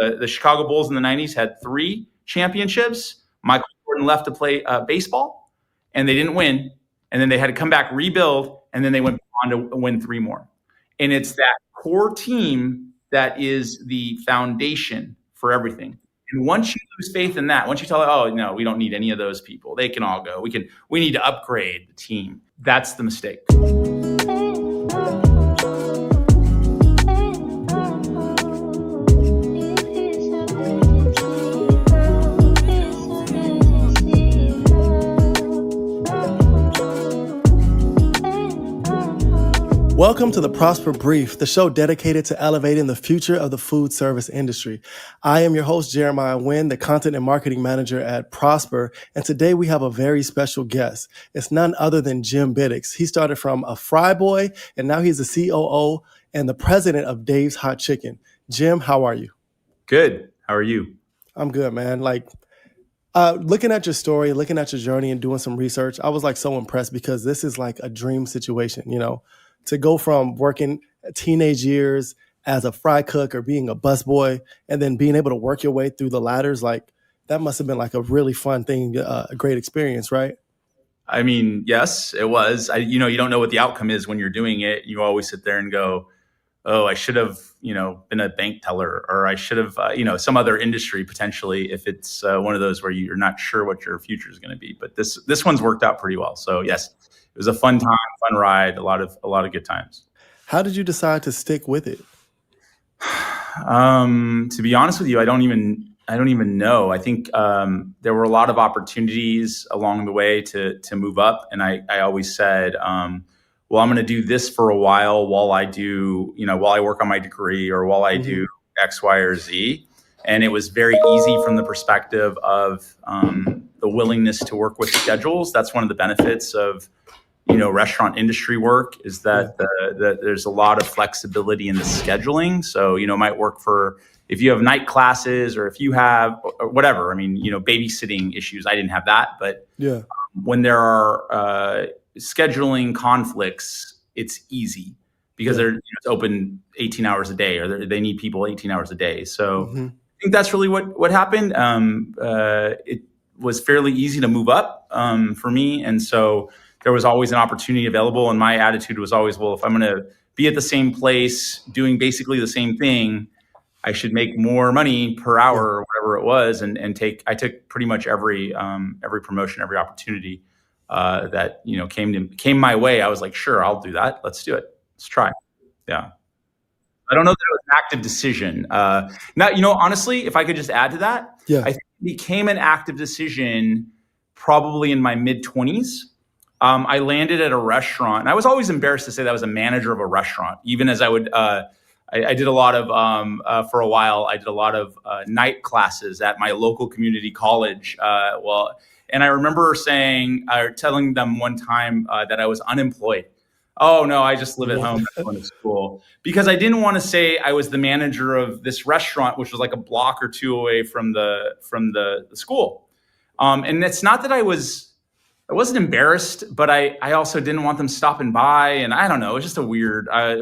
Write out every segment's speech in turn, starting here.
the Chicago Bulls in the 90s had 3 championships. Michael Jordan left to play baseball, and they didn't win. And then they had to come back, rebuild, and then they went on to win 3 more. And it's that core team that is the foundation for everything. And once you lose faith in that, once you tell, oh, no, we don't need any of those people. They can all go. We need to upgrade the team. That's the mistake. Welcome to the Prosper Brief, the show dedicated to elevating the future of the food service industry. I am your host, Jeremiah Wynn, the content and marketing manager at Prosper, and today we have a very special guest. It's none other than Jim Bitticks. He started from a fry boy, and now he's the COO and the president of Dave's Hot Chicken. Jim, how are you? Good. How are you? I'm good, man. Looking at your story, looking at your journey and doing some research, I was so impressed because this is like a dream situation, to go from working teenage years as a fry cook or being a busboy and then being able to work your way through the ladders, that must have been a really fun thing, a great experience, right? I mean, yes, it was. You don't know what the outcome is when you're doing it. You always sit there and go, oh, I should have, been a bank teller, or I should have, some other industry potentially if it's one of those where you're not sure what your future is going to be. But this one's worked out pretty well. So yes, it was a fun time, fun ride, a lot of good times. How did you decide to stick with it? To be honest with you, I don't even know. I think there were a lot of opportunities along the way to move up, and I always said, well, I'm going to do this for a while I do, while I work on my degree or while I do X, Y, or Z. And it was very easy from the perspective of the willingness to work with schedules. That's one of the benefits of restaurant industry work is that there's a lot of flexibility in the scheduling. So, it might work for if you have night classes or if you have or whatever. I mean, babysitting issues. I didn't have that. But when there are scheduling conflicts, it's easy because it's open 18 hours a day or they need people 18 hours a day. So I think that's really what happened. It was fairly easy to move up for me. And so there was always an opportunity available. And my attitude was always, well, if I'm going to be at the same place doing basically the same thing, I should make more money per hour or whatever it was. And I took pretty much every promotion, every opportunity that, came my way. I was like, sure, I'll do that. Let's do it. Let's try. Yeah. I don't know that it was an active decision. Now, honestly, if I could just add to that, I think it became an active decision probably in my mid-20s. I landed at a restaurant, and I was always embarrassed to say that I was a manager of a restaurant, even as I would, I did a lot of, for a while, I did a lot of night classes at my local community college. And I remember telling them one time that I was unemployed. Oh, no, I just live at home, not going to school. Because I didn't want to say I was the manager of this restaurant, which was like a block or two away from the school. And it's not that I wasn't embarrassed, but I also didn't want them stopping by. And I don't know, it was just a weird, I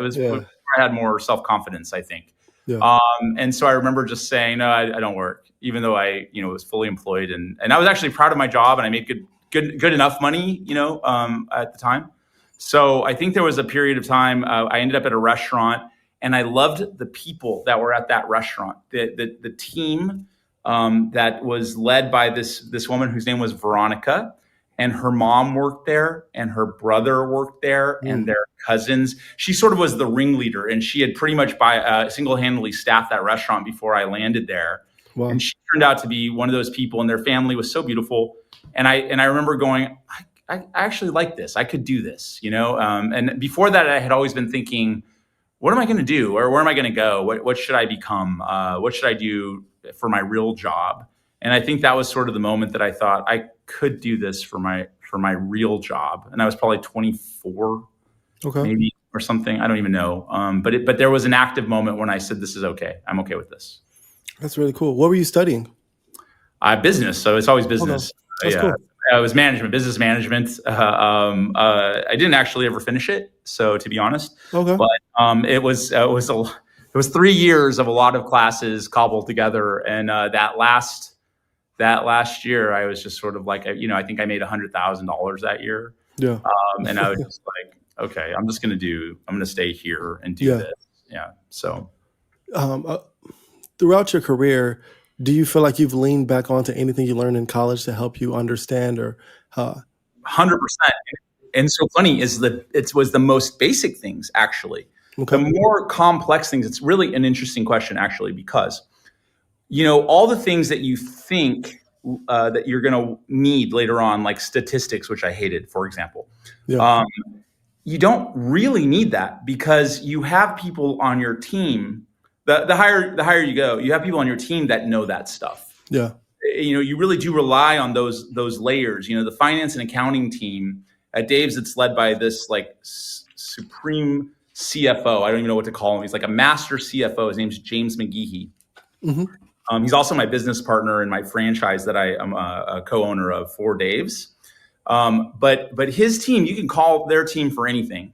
had more self-confidence, I think. And so I remember just saying, no, I don't work, even though I, was fully employed. And I was actually proud of my job and I made good enough money, at the time. So I think there was a period of time, I ended up at a restaurant and I loved the people that were at that restaurant, the team that was led by this woman whose name was Veronica. And her mom worked there and her brother worked there and their cousins. She sort of was the ringleader and she had pretty much single-handedly staffed that restaurant before I landed there. Wow. And she turned out to be one of those people and their family was so beautiful. And I remember going, I actually like this. I could do this, and before that, I had always been thinking, what am I going to do? Or where am I going to go? What should I become? What should I do for my real job? And I think that was sort of the moment that I thought I could do this for my real job. And I was probably 24, maybe, or something. I don't even know. But there was an active moment when I said, this is okay. I'm okay with this. That's really cool. What were you studying? Business. So it's always business. That's cool. It was business management. I didn't actually ever finish it. So to be honest, but it was it was 3 years of a lot of classes cobbled together. And that last year, I was just sort of like, I think I made $100,000 that year. Yeah. And I was just like, okay, I'm going to stay here and do Yeah. this. Yeah. So Um, uh, Throughout your career, do you feel like you've leaned back onto anything you learned in college to help you understand or, 100%. And so funny is that it was the most basic things, actually. The okay. more complex things, it's really an interesting question, actually, because, all the things that you think that you're going to need later on, like statistics, which I hated, for example, Yeah. um, you don't really need that because you have people on your team. The higher you go, you have people on your team that know that stuff. Yeah. You really do rely on those layers. The finance and accounting team at Dave's, it's led by this like supreme CFO. I don't even know what to call him. He's like a master CFO. His name's James McGeehee. Mm-hmm. He's also my business partner in my franchise that I am a co-owner of for Dave's. But his team, you can call their team for anything,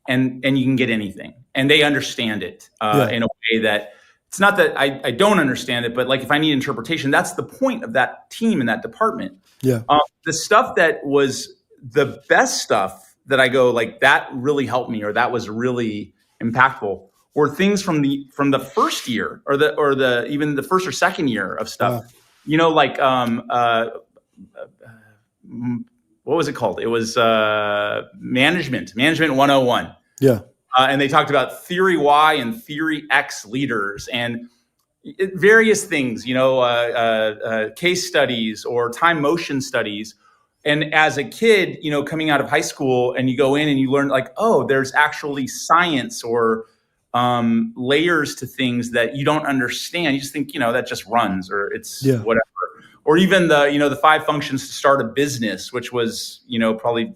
and you can get anything, and they understand it in a way that it's not that I don't understand it, but like if I need interpretation, that's the point of that team and that department. Yeah. The stuff that was the best stuff that I go like that really helped me, or that was really impactful, were things from the first year or the even the first or second year of stuff. Wow. Like what was it called? It was management 101. Yeah. And they talked about theory Y and theory X leaders and various things, case studies or time motion studies. And as a kid, coming out of high school and you go in and you learn like, oh, there's actually science or layers to things that you don't understand. You just think, that just runs or it's whatever. Or even the 5 functions to start a business, which was, probably,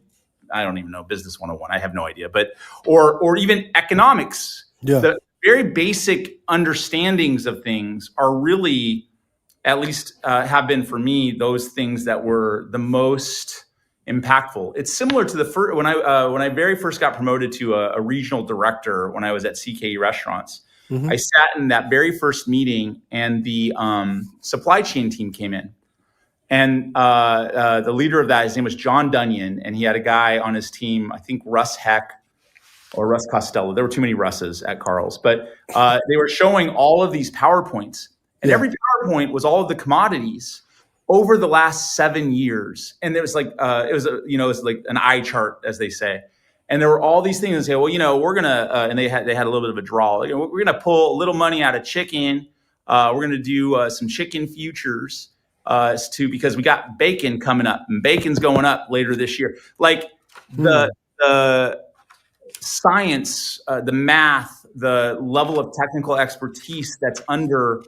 I don't even know, business 101. I have no idea. But, or even economics. Yeah. The very basic understandings of things are really, at least have been for me, those things that were the most impactful. It's similar to the first, when I very first got promoted to a regional director when I was at CKE Restaurants. Mm-hmm. I sat in that very first meeting and the supply chain team came in. And the leader of that, his name was John Dunyan, and he had a guy on his team, I think Russ Heck or Russ Costello. There were too many Russes at Carl's, but they were showing all of these PowerPoints, and every PowerPoint was all of the commodities over the last 7 years. And it was like it was like an eye chart, as they say. And there were all these things that say, well, we're gonna, and they had a little bit of a draw. Like, we're gonna pull a little money out of chicken. We're gonna do some chicken futures. Because we got bacon coming up, and bacon's going up later this year. Like the science, the math, the level of technical expertise that's under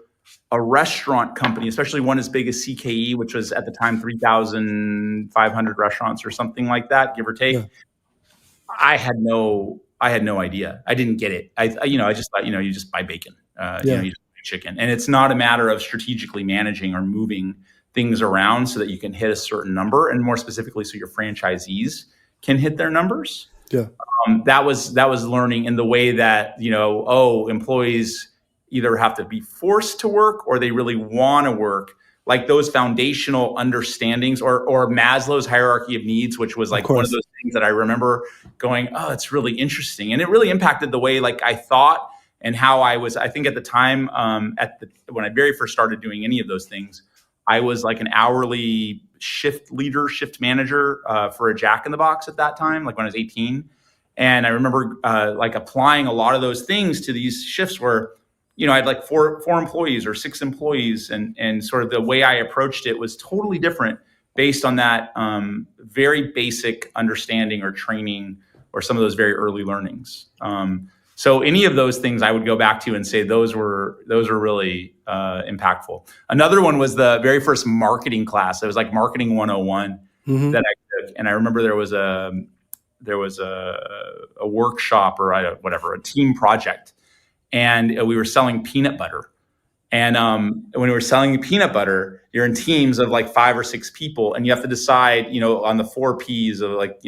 a restaurant company, especially one as big as CKE, which was at the time 3,500 restaurants or something like that, give or take. Yeah. I had no idea. I didn't get it. I just thought, you just buy bacon. You just buy chicken, and it's not a matter of strategically managing or moving things around so that you can hit a certain number, and more specifically, so your franchisees can hit their numbers. Yeah, that was learning in the way that employees either have to be forced to work or they really want to work. Like those foundational understandings, or Maslow's hierarchy of needs, which was like one of those things that I remember going, oh, it's really interesting, and it really impacted the way like I thought and how I was. I think at the time, when I very first started doing any of those things, I was like an hourly shift manager for a Jack in the Box at that time, like when I was 18. And I remember like applying a lot of those things to these shifts where, I had like four employees or 6 employees, and sort of the way I approached it was totally different based on that very basic understanding or training or some of those very early learnings. So any of those things I would go back to and say those were really impactful. Another one was the very first marketing class. It was like Marketing 101 that I took, and I remember there was a workshop or a team project, and we were selling peanut butter. And when we were selling peanut butter, you're in teams of like 5 or 6 people, and you have to decide, on the 4 Ps of like,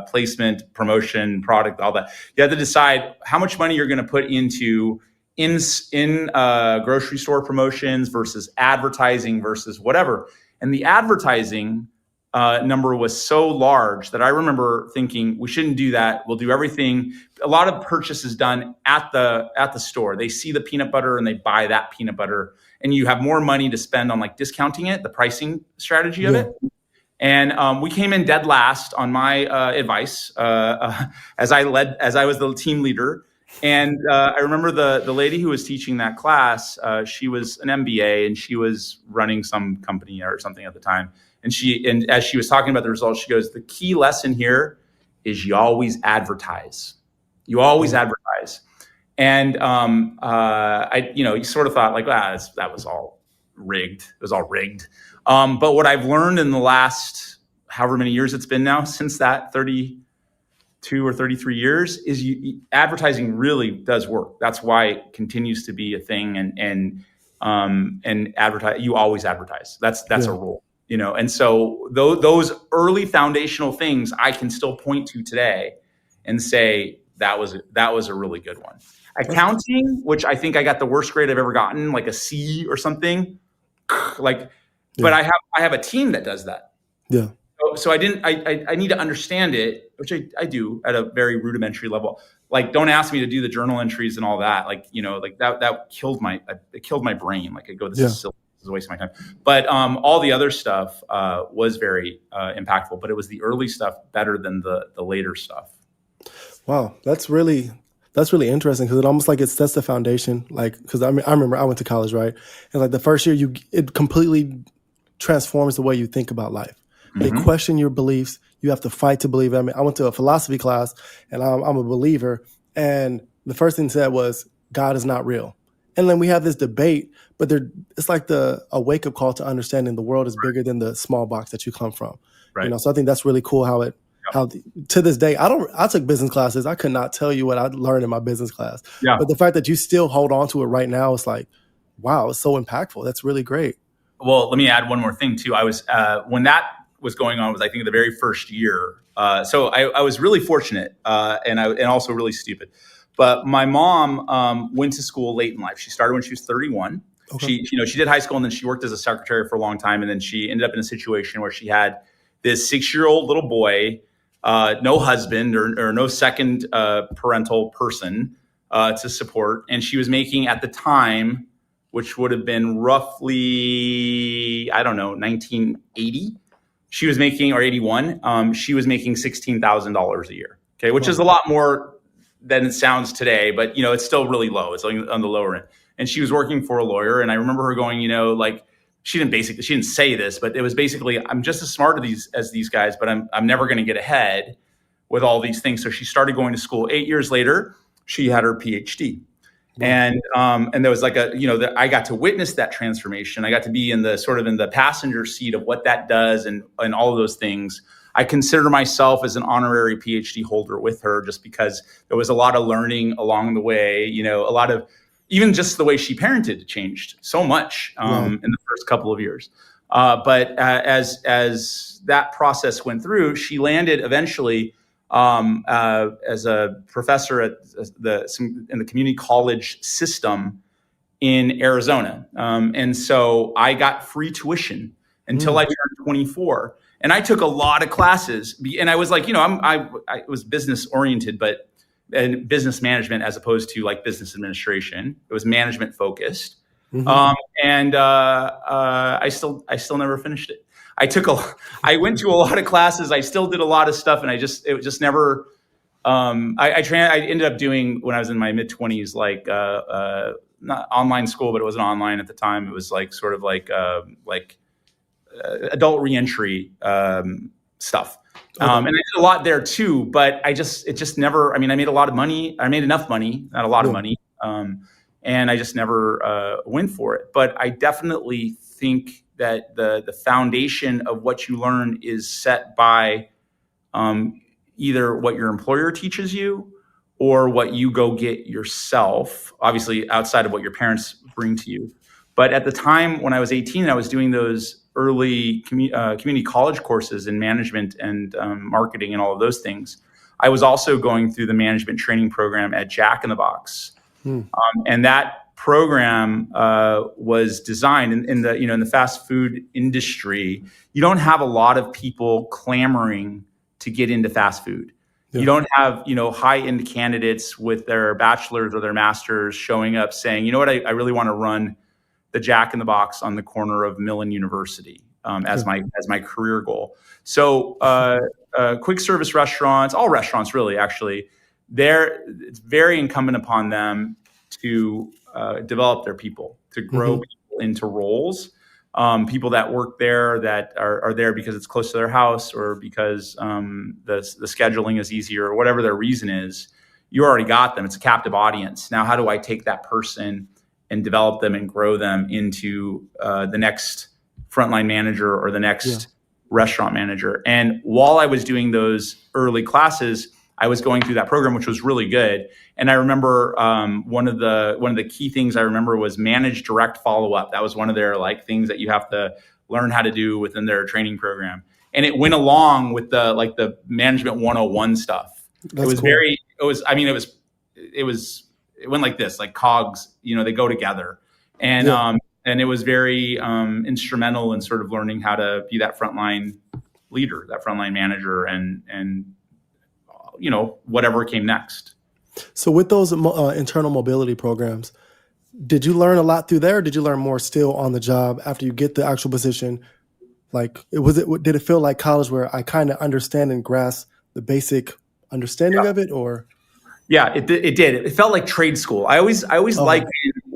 placement, promotion, product, all that. You have to decide how much money you're going to put into in grocery store promotions versus advertising versus whatever. And the advertising number was so large that I remember thinking we shouldn't do that. We'll do everything. A lot of purchase is done at the store. They see the peanut butter and they buy that peanut butter, and you have more money to spend on like discounting it, the pricing strategy of it. And we came in dead last on my advice as I was the team leader. And I remember the lady who was teaching that class. She was an MBA and she was running some company or something at the time. And as she was talking about the results, she goes, "The key lesson here is you always advertise. You always advertise." And you sort of thought like, that was all rigged. It was all rigged. But what I've learned in the last however many years it's been now, since that 32 or 33 years, is advertising really does work. That's why it continues to be a thing. And advertise. You always advertise. That's a rule. And so those early foundational things I can still point to today and say that was a really good one. Accounting, which I think I got the worst grade I've ever gotten, like a C or something. But I have a team that does that. Yeah. So I need to understand it, which I do at a very rudimentary level. Like, don't ask me to do the journal entries and all that. Like, that killed my brain. Like, I go, this is silly. This is a waste of my time. But all the other stuff was very impactful. But it was the early stuff better than the later stuff. Wow, that's really interesting, because it almost like it sets the foundation. Like, because I remember I went to college, right? And like the first year, it completely transforms the way you think about life. They question your beliefs. You have to fight to believe. I mean, I went to a philosophy class, and I'm a believer. And the first thing said was, God is not real. And then we have this debate, but it's like a wake up call to understanding the world is bigger than the small box that you come from. Right. So I think that's really cool how to this day, I took business classes. I could not tell you what I learned in my business class. Yeah. But the fact that you still hold on to it right now, it's like, wow, it's so impactful. That's really great. Well, let me add one more thing too. I was when that was going on was, I think, the very first year. So I was really fortunate and also really stupid. But my mom went to school late in life. She started when she was 31. Okay. She did high school, and then she worked as a secretary for a long time. And then she ended up in a situation where she had this 6-year-old little boy, no husband or no second parental person to support. And she was making, at the time, which would have been roughly, 1980. She was making, or 81, she was making $16,000 a year. Okay, which is a lot more than it sounds today, but it's still really low. It's on the lower end. And she was working for a lawyer, and I remember her going, she didn't say this, but it was basically, I'm just as smart as these guys, but I'm never going to get ahead with all these things. So she started going to school. 8 years later, she had her PhD. And there was like I got to witness that transformation. I got to be in the passenger seat of what that does and all of those things. I consider myself as an honorary PhD holder with her, just because there was a lot of learning along the way. A lot of, even just the way she parented changed so much in the first couple of years. But as that process went through, she landed eventually as a professor in the community college system in Arizona. And so I got free tuition until I turned 24. And I took a lot of classes, and I was like, I was business oriented, and business management as opposed to like business administration. It was management focused. And I still never finished it. I went to a lot of classes. I still did a lot of stuff, and it just never. I ended up doing, when I was in my mid 20s, like not online school, but it wasn't online at the time. It was like sort of like adult reentry stuff. And I did a lot there too, but it just never. I mean, I made a lot of money. I made enough money, not a lot of money, and I just never went for it. But I definitely think that the foundation of what you learn is set by either what your employer teaches you or what you go get yourself, obviously outside of what your parents bring to you. But at the time when I was 18, I was doing those early community college courses in management and marketing and all of those things. I was also going through the management training program at Jack in the Box. Mm. And that program was designed in the in the fast food industry. You don't have a lot of people clamoring to get into fast food. You Yeah. don't have high end candidates with their bachelor's or their master's showing up saying, you know what, I really want to run the Jack in the Box on the corner of Mill and University Yeah. as my career goal. So quick service restaurants, all restaurants really, actually, it's very incumbent upon them to develop their people, to grow Mm-hmm. people into roles. People that work there that are there because it's close to their house or because the scheduling is easier or whatever their reason is. You already got them. It's a captive audience. Now, how do I take that person and develop them and grow them into the next frontline manager or the Yeah. next restaurant manager? And while I was doing those early classes, I was going through that program, which was really good. And I remember one of the key things I remember was manage direct follow up. That was one of their things that you have to learn how to do within their training program. And it went along with the management 101 stuff. That's cool. It went like this, like cogs, they go together. And Yeah. and it was very instrumental in sort of learning how to be that frontline leader, that frontline manager, and whatever came next. So with those internal mobility programs, did you learn a lot through there, or did you learn more still on the job after you get the actual position? Did it feel like college where I kind of understand and grasp the basic understanding Yeah, of it, or? yeah, it did. It felt like trade school. I always Okay. liked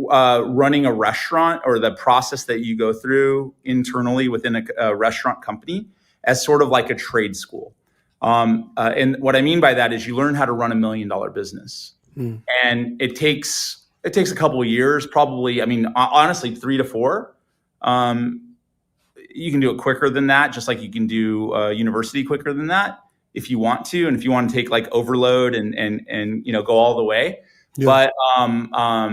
running a restaurant or the process that you go through internally within a restaurant company as sort of like a trade school. And what I mean by that is you learn how to run $1 million business, Mm. and it takes a couple of years, probably. I mean, honestly, 3 to 4. You can do it quicker than that, just like you can do university quicker than that if you want to, and if you want to take like overload and go all the way, Yeah. but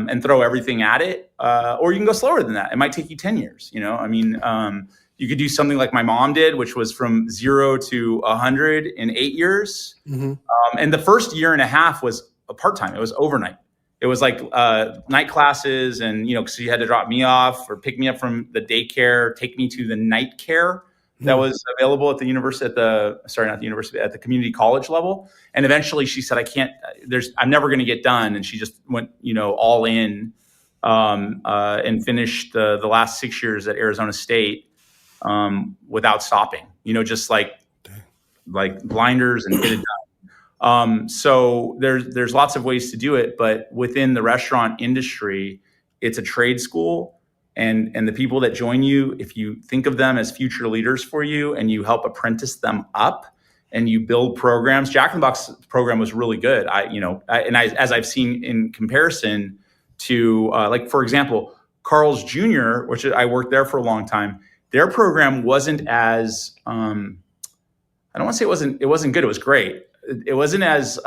and throw everything at it, or you can go slower than that. It might take you 10 years. I mean, you could do something like my mom did, which was from 0 to 100 in 8 years. Mm-hmm. And the first year and a half was a part time. It was overnight. It was like night classes, and because you had to drop me off or pick me up from the daycare, take me to the night care that Mm. was available at the university, not the university, at the community college level. And eventually, she said, "I can't. I'm never going to get done." And she just went, all in, and finished the last 6 years at Arizona State without stopping. Just like blinders and get it done. So there's lots of ways to do it, but within the restaurant industry, it's a trade school, and the people that join you, if you think of them as future leaders for you, and you help apprentice them up, and you build programs. Jack in the Box program was really good. As I've seen in comparison to for example, Carl's Jr., which I worked there for a long time. Their program wasn't as I don't want to say it wasn't good. It was great. It wasn't as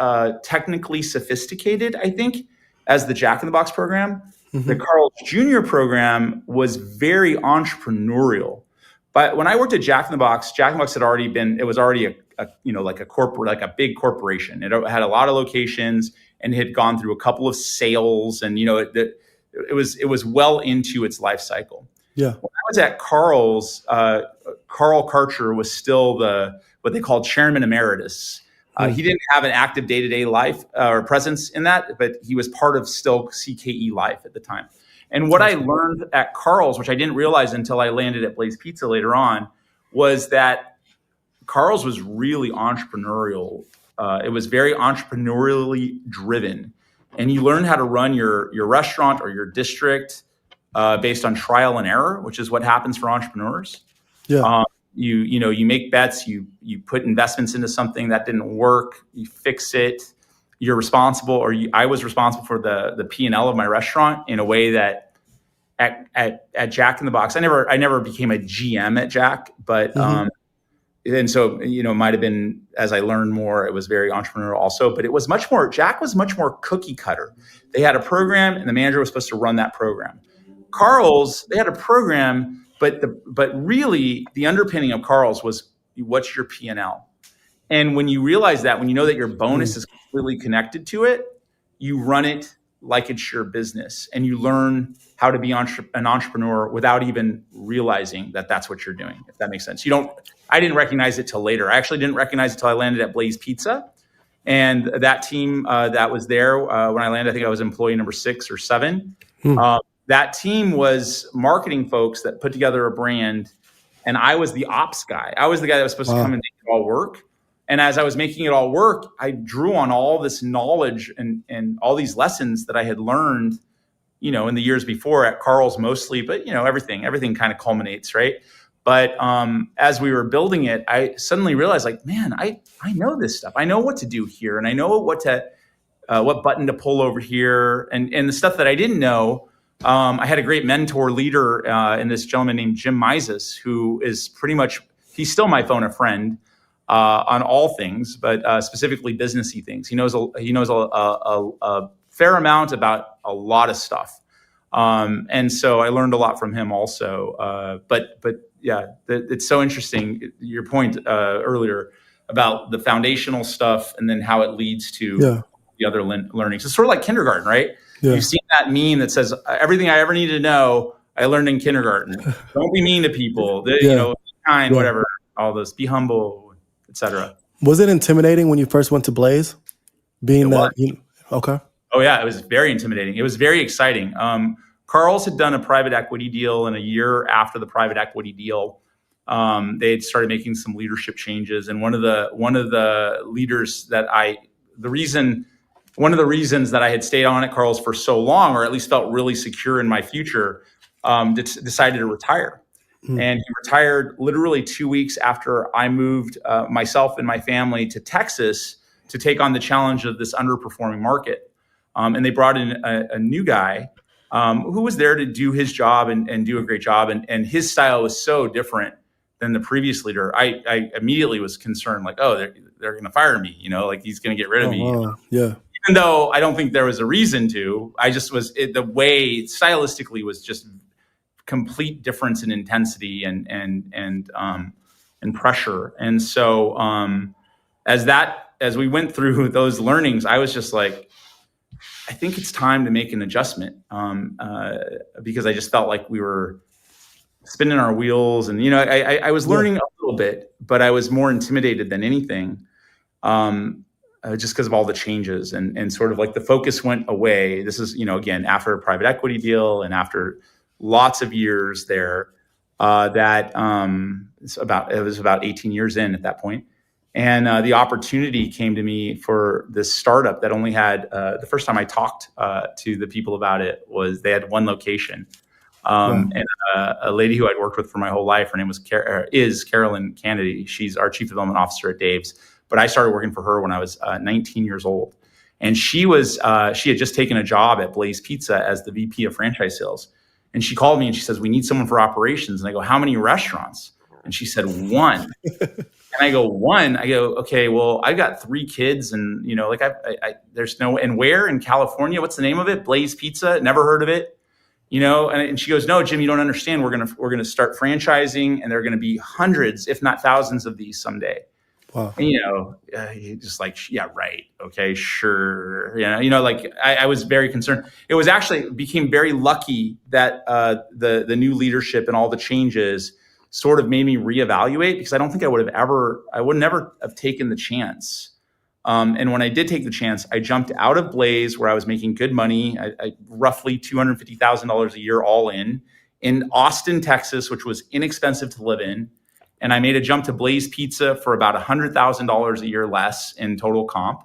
technically sophisticated, I think, as the Jack in the Box program. The Mm-hmm. Carl's Jr. program was very entrepreneurial. But when I worked at Jack in the Box, Jack in the Box it was already like a corporate, like a big corporation. It had a lot of locations and had gone through a couple of sales, and it was well into its life cycle. Yeah. When I was at Carl's, Carl Karcher was still what they called chairman emeritus. Mm. He didn't have an active day-to-day life or presence in that, but he was part of still CKE life at the time. And what I learned at Carl's, which I didn't realize until I landed at Blaze Pizza later on, was that Carl's was really entrepreneurial. It was very entrepreneurially driven, and you learn how to run your restaurant or your district based on trial and error, which is what happens for entrepreneurs. Yeah. You make bets, you put investments into something that didn't work, you fix it. You're responsible, I was responsible for the P&L of my restaurant in a way that at Jack in the Box, I never became a GM at Jack, but Mm-hmm. and so it might have been, as I learned more, it was very entrepreneurial also, but Jack was much more cookie cutter. They had a program, and the manager was supposed to run that program. Carl's, they had a program, but really the underpinning of Carl's was, what's your P&L? And when you realize that, when you know that your bonus Mm. is completely connected to it, you run it like it's your business, and you learn how to be an entrepreneur without even realizing that that's what you're doing, if that makes sense. I didn't recognize it till later. I actually didn't recognize it till I landed at Blaze Pizza. And that team that was there when I landed, I think I was employee number 6 or 7. That team was marketing folks that put together a brand, and I was the ops guy. I was the guy that was supposed to come and make it all work. And as I was making it all work, I drew on all this knowledge and all these lessons that I had learned, in the years before at Carl's mostly, but everything kind of culminates, right? But as we were building it, I suddenly realized, like, man, I know this stuff. I know what to do here, and I know what button to pull over here, and the stuff that I didn't know. I had a great mentor leader in this gentleman named Jim Bitticks, who is he's still my phone a friend on all things, but specifically businessy things. He knows a fair amount about a lot of stuff. And so I learned a lot from him also. But yeah, it's so interesting. Your point earlier about the foundational stuff and then how it leads to the other learnings. It's sort of like kindergarten, right? Yeah. You've seen that meme that says, everything I ever needed to know, I learned in kindergarten. Don't be mean to people. Be kind, whatever, all those, be humble, etc. Was it intimidating when you first went to Blaze? Okay. Oh yeah, it was very intimidating. It was very exciting. Carl's had done a private equity deal, and a year after the private equity deal, they had started making some leadership changes. And one of the leaders one of the reasons that I had stayed on at Carl's for so long, or at least felt really secure in my future, decided to retire. And he retired literally 2 weeks after I moved myself and my family to Texas to take on the challenge of this underperforming market. And they brought in a new guy who was there to do his job and do a great job. And his style was so different than the previous leader. I immediately was concerned, like, oh, they're going to fire me, like he's going to get rid of me. Yeah. Even though I don't think there was a reason to, the way stylistically was just complete difference in intensity and pressure. And so as we went through those learnings, I was just like, I think it's time to make an adjustment because I just felt like we were spinning our wheels. And, I was learning a little bit, but I was more intimidated than anything just because of all the changes and sort of like the focus went away. This is, again, after a private equity deal and after lots of years there it was about 18 years in at that point. And the opportunity came to me for this startup that only had, the first time I talked to the people about it was they had one location. And a lady who I'd worked with for my whole life, her name was Carolyn Kennedy. She's our chief development officer at Dave's. But I started working for her when I was 19 years old. And she had just taken a job at Blaze Pizza as the VP of franchise sales. And she called me and she says, we need someone for operations. And I go, how many restaurants? And she said, 1. And I go, 1? I go, okay, well, I've got 3 kids and, there's no, and where in California, what's the name of it? Blaze Pizza, never heard of it, and she goes, no, Jim, you don't understand. We're going to start franchising and there are going to be hundreds, if not thousands of these someday. Wow. And, just like, yeah, right. Okay, sure. I was very concerned. It was became very lucky that the new leadership and all the changes sort of made me reevaluate, because I don't think I would never have taken the chance. And when I did take the chance, I jumped out of Blaze where I was making good money, I roughly $250,000 a year all in Austin, Texas, which was inexpensive to live in. And I made a jump to Blaze Pizza for about $100,000 a year less in total comp.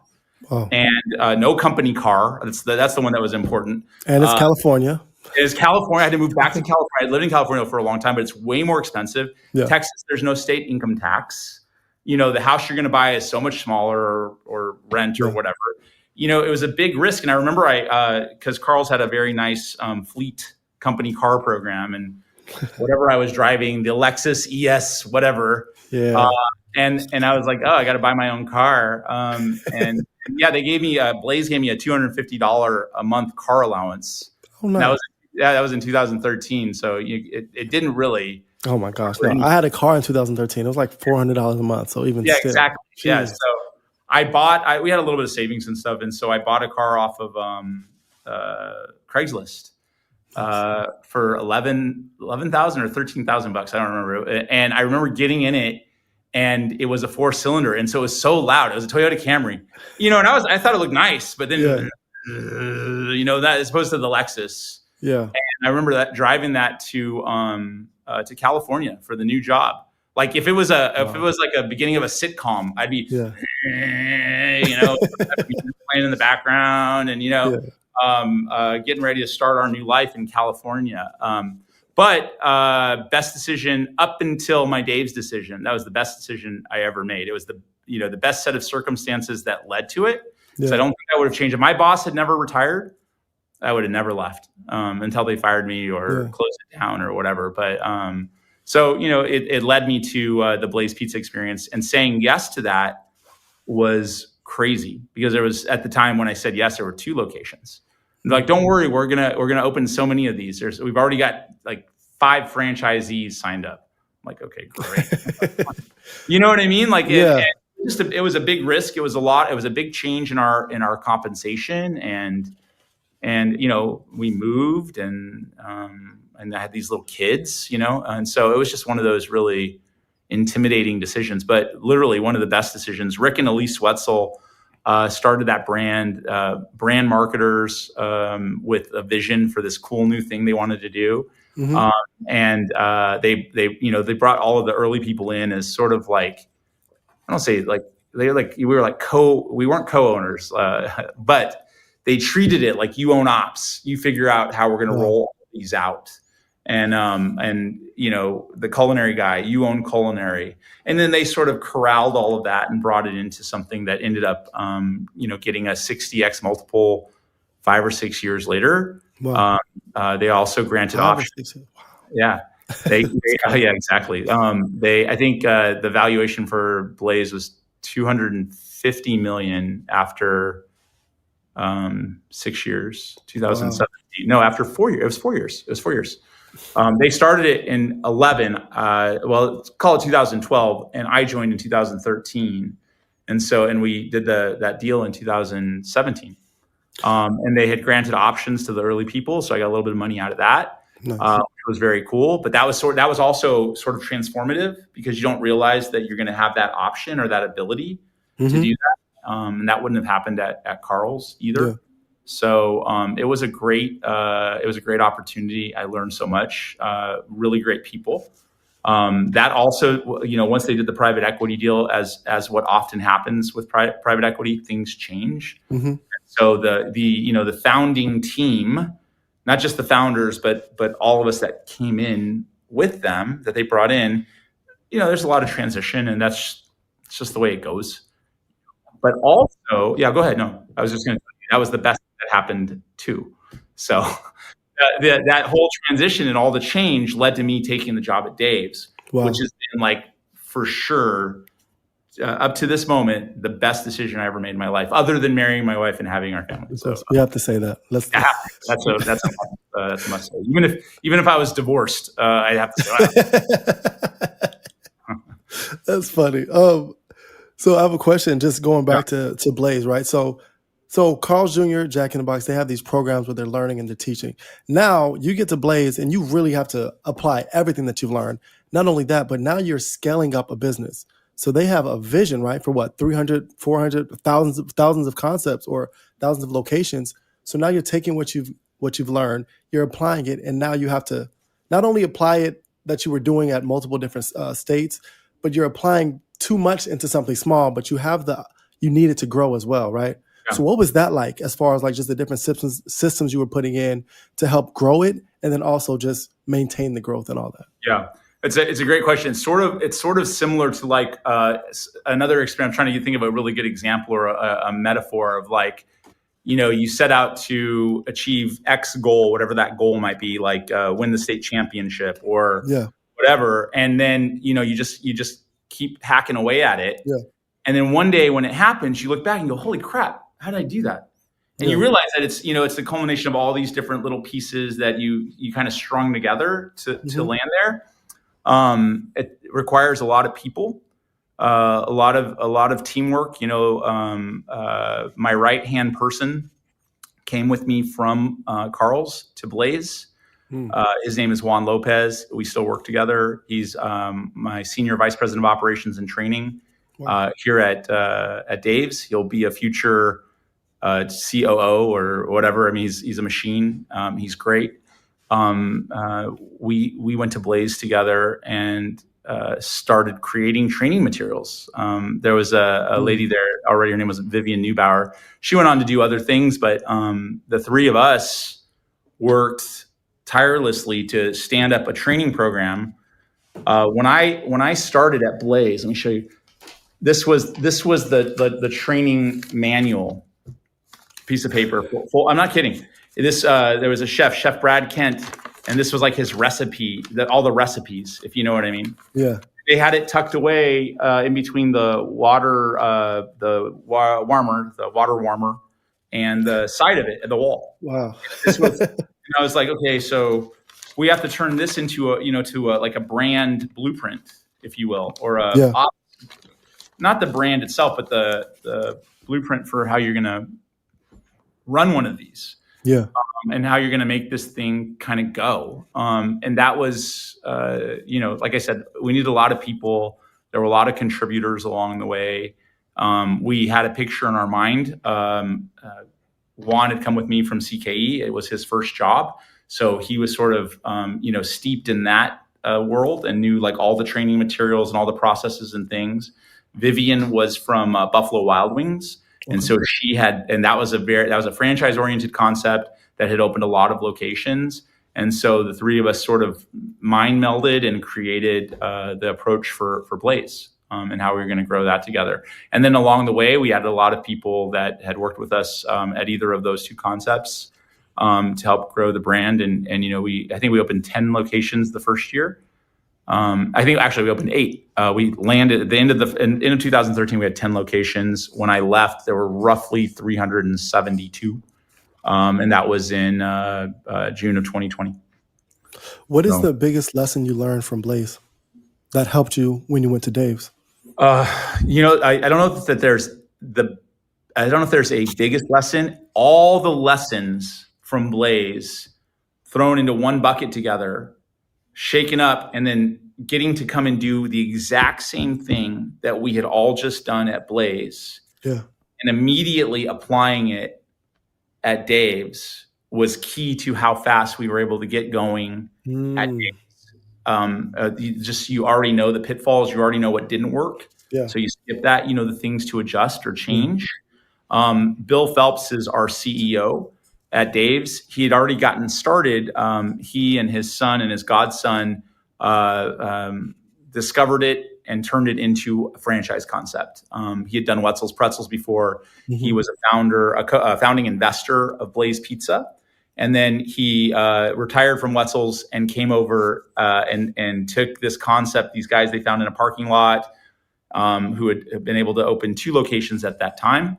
Wow. And no company car. That's the one that was important. And it's California. It is California. I had to move back to California. I lived in California for a long time, but it's way more expensive. Yeah. Texas, there's no state income tax. The house you're going to buy is so much smaller or rent or whatever. It was a big risk. And I remember because Carl's had a very nice fleet company car program, and whatever I was driving, the Lexus ES, whatever. Yeah. And I was like, oh, I got to buy my own car. And yeah, Blaze gave me a $250 a month car allowance. Oh, nice. That was in 2013. So it didn't really. Oh my gosh. No, I had a car in 2013. It was like $400 a month. So even still. Exactly. Jeez. Yeah. So we had a little bit of savings and stuff. And so I bought a car off of Craigslist for 11,000 or 13,000 bucks. I don't remember. And I remember getting in it, and it was a 4-cylinder, and so it was so loud. It was a Toyota Camry, and I thought it looked nice, but then that as opposed to the Lexus. Yeah. And I remember that driving that to California for the new job. Like if it was if it was like a beginning of a sitcom, I'd be playing in the background and getting ready to start our new life in California. But best decision up until my Dave's decision. That was the best decision I ever made. It was the best set of circumstances that led to it. Yeah. So I don't think I would have changed. If my boss had never retired, I would have never left until they fired me or closed it down or whatever. But so it led me to the Blaze Pizza experience, and saying yes to that was crazy because there was, at the time when I said yes, there were 2 locations. They're like, don't worry, we're gonna open so many of these. We've already got like 5 franchisees signed up. I'm like, okay, great. You know what I mean? Like, it was a big risk. It was a lot. It was a big change in our compensation, and we moved, and I had these little kids, and so it was just one of those really intimidating decisions, but literally one of the best decisions. Rick and Elise Wetzel started that brand marketers with a vision for this cool new thing they wanted to do. Mm-hmm. And they brought all of the early people in as sort of like, I don't say like, we weren't co-owners, but they treated it like you own ops. You figure out how we're going to roll these out. And the culinary guy, you own culinary. And then they sort of corralled all of that and brought it into something that ended up, getting a 60x multiple 5 or 6 years later. Wow. They also granted options. Wow. Yeah. Yeah, exactly. I think the valuation for Blaze was $250 million after 6 years, 2017. Wow. No, after 4 years. It was 4 years. It was 4 years. They started it in 11. Let's call it 2012, and I joined in 2013. And we did that deal in 2017. And they had granted options to the early people, so I got a little bit of money out of that, nice. Which was very cool. But that was also sort of transformative because you don't realize that you're going to have that option or that ability to do that, and that wouldn't have happened at Carl's either. Yeah. So it was a great opportunity. I learned so much. Really great people. That also, once they did the private equity deal, as what often happens with private equity, things change. Mm-hmm. So the founding team, not just the founders, but all of us that came in with them, that they brought in, there's a lot of transition, and it's just the way it goes. But also, go ahead. No, I was just going to tell you that was the best that happened too. So that whole transition and all the change led to me taking the job at Dave's, wow. Which has been like, for sure, up to this moment, the best decision I ever made in my life, other than marrying my wife and having our family. So we have to say that. That's a must say. Even if I was divorced, I'd have to say that. That's funny. So I have a question. Just going back to Blaze, right? So Carl's Jr., Jack in the Box, they have these programs where they're learning and they're teaching. Now you get to Blaze and you really have to apply everything that you've learned. Not only that, but now you're scaling up a business. So they have a vision, right, for what, 300, 400, thousands of concepts or thousands of locations. So now you're taking what you've learned, you're applying it, and now you have to not only apply it that you were doing at multiple different states, but you're applying too much into something small, but you need it to grow as well, right? Yeah. So what was that like as far as like just the different systems you were putting in to help grow it, and then also just maintain the growth and all that? Yeah. It's a great question. It's sort of similar to like another experience. I'm trying to think of a really good example or a metaphor of like, you set out to achieve X goal, whatever that goal might be, like win the state championship or whatever, and then you just keep hacking away at it. Yeah. And then one day when it happens, you look back and go, "Holy crap! How did I do that?" And you realize that it's the culmination of all these different little pieces that you kind of strung together to land there. It requires a lot of people, a lot of teamwork. My right-hand person came with me from Carl's to Blaze. His name is Juan Lopez. We still work together. He's my senior vice president of operations and training here at Dave's. He'll be a future COO or whatever. I mean, he's a machine. He's great. We went to Blaze together and started creating training materials. There was a lady there already. Her name was Vivian Neubauer. She went on to do other things, but the three of us worked tirelessly to stand up a training program. When I started at Blaze, let me show you. This was the training manual piece of paper. I'm not kidding. There was a Chef Brad Kent, and this was like his recipe, all the recipes, if you know what I mean. Yeah. They had it tucked away in between the water warmer, and the side of it at the wall. Wow. And I was like, okay, so we have to turn this into like a brand blueprint, if you will, or not the brand itself, but the blueprint for how you're going to run one of these. Yeah. And how you're going to make this thing kind of go. And that was, like I said, we needed a lot of people. There were a lot of contributors along the way. We had a picture in our mind. Juan had come with me from CKE. It was his first job. So he was sort of, steeped in that world and knew like all the training materials and all the processes and things. Vivian was from Buffalo Wild Wings. And so that was a franchise oriented concept that had opened a lot of locations. And so the three of us sort of mind melded and created the approach for Blaze and how we were going to grow that together. And then along the way, we added a lot of people that had worked with us at either of those two concepts to help grow the brand. And I think we opened 10 locations the first year. I think actually we opened 8. We landed at the end of 2013. We had 10 locations. When I left, there were roughly 372, and that was in June of 2020. What is the biggest lesson you learned from Blaze that helped you when you went to Dave's? I don't know if there's a biggest lesson. All the lessons from Blaze thrown into one bucket together, shaken up, and then getting to come and do the exact same thing that we had all just done at Blaze, and immediately applying it at Dave's was key to how fast we were able to get going at Dave's. You already know the pitfalls. You already know what didn't work. Yeah. So you skip that, the things to adjust or change. Bill Phelps is our CEO at Dave's. He had already gotten started. He and his son and his godson discovered it and turned it into a franchise concept. He had done Wetzel's Pretzels before. Mm-hmm. He was a founding investor of Blaze Pizza. And then he retired from Wetzel's and came over and took this concept, these guys they found in a parking lot who had been able to open 2 locations at that time.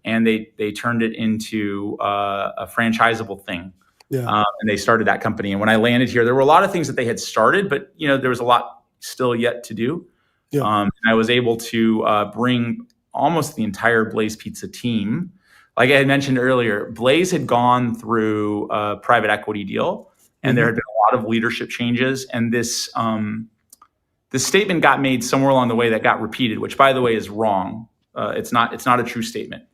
And they turned it into a franchisable thing. Yeah. And they started that company. And when I landed here, there were a lot of things that they had started, but there was a lot still yet to do. Yeah. And I was able to bring almost the entire Blaze Pizza team. Like I had mentioned earlier, Blaze had gone through a private equity deal, and there had been a lot of leadership changes. And this statement got made somewhere along the way that got repeated, which, by the way, is wrong. It's not a true statement.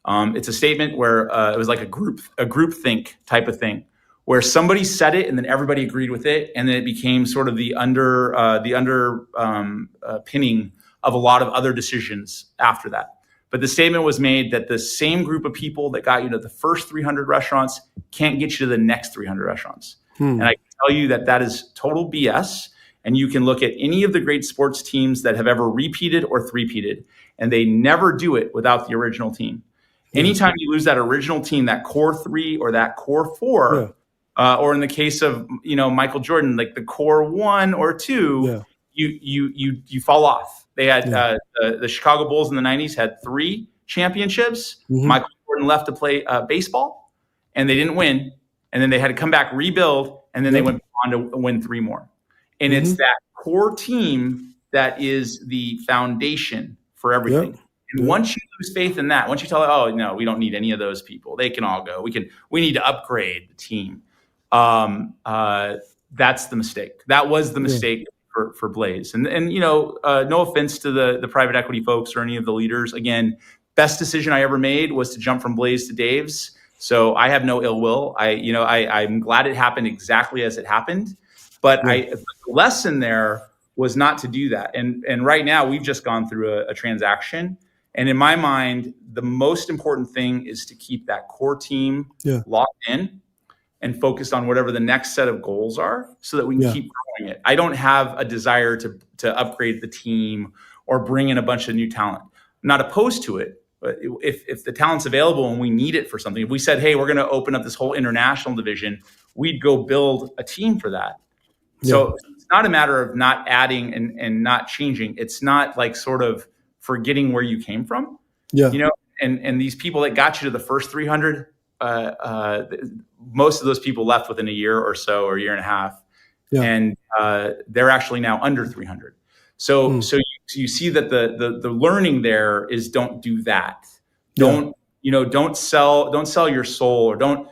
It's a statement where it was like a group think type of thing, where somebody said it and then everybody agreed with it, and then it became sort of the underpinning of a lot of other decisions after that. But the statement was made that the same group of people that got you to the first 300 restaurants can't get you to the next 300 restaurants. And I can tell you that is total BS. And you can look at any of the great sports teams that have ever repeated or three-peated, and they never do it without the original team. Anytime you lose that original team, that core 3 or that core 4, or in the case of Michael Jordan, like the core 1 or 2, you fall off. They had the Chicago Bulls in the 90s had 3 championships. Michael Jordan left to play baseball, and they didn't win. And then they had to come back, rebuild, and then they went on to win 3 more. And it's that core team that is the foundation for everything. And once you lose faith in that, once you tell, oh no, we don't need any of those people. They can all go. We need to upgrade the team. That's the mistake. That was the mistake for Blaze. And no offense to the private equity folks or any of the leaders. Again, best decision I ever made was to jump from Blaze to Dave's. So I have no ill will. I'm glad it happened exactly as it happened. But the lesson there was not to do that. And right now we've just gone through a transaction. And in my mind, the most important thing is to keep that core team locked in and focused on whatever the next set of goals are so that we can keep growing it. I don't have a desire to upgrade the team or bring in a bunch of new talent. I'm not opposed to it. But if the talent's available and we need it for something, if we said, hey, we're going to open up this whole international division, we'd go build a team for that. So it's not a matter of not adding and not changing. It's not like sort of forgetting where you came from. And these people that got you to the first 300, most of those people left within a year or so, or a year and a half. And they're actually now under 300. So you see that the learning there is don't do that. Don't sell your soul, or don't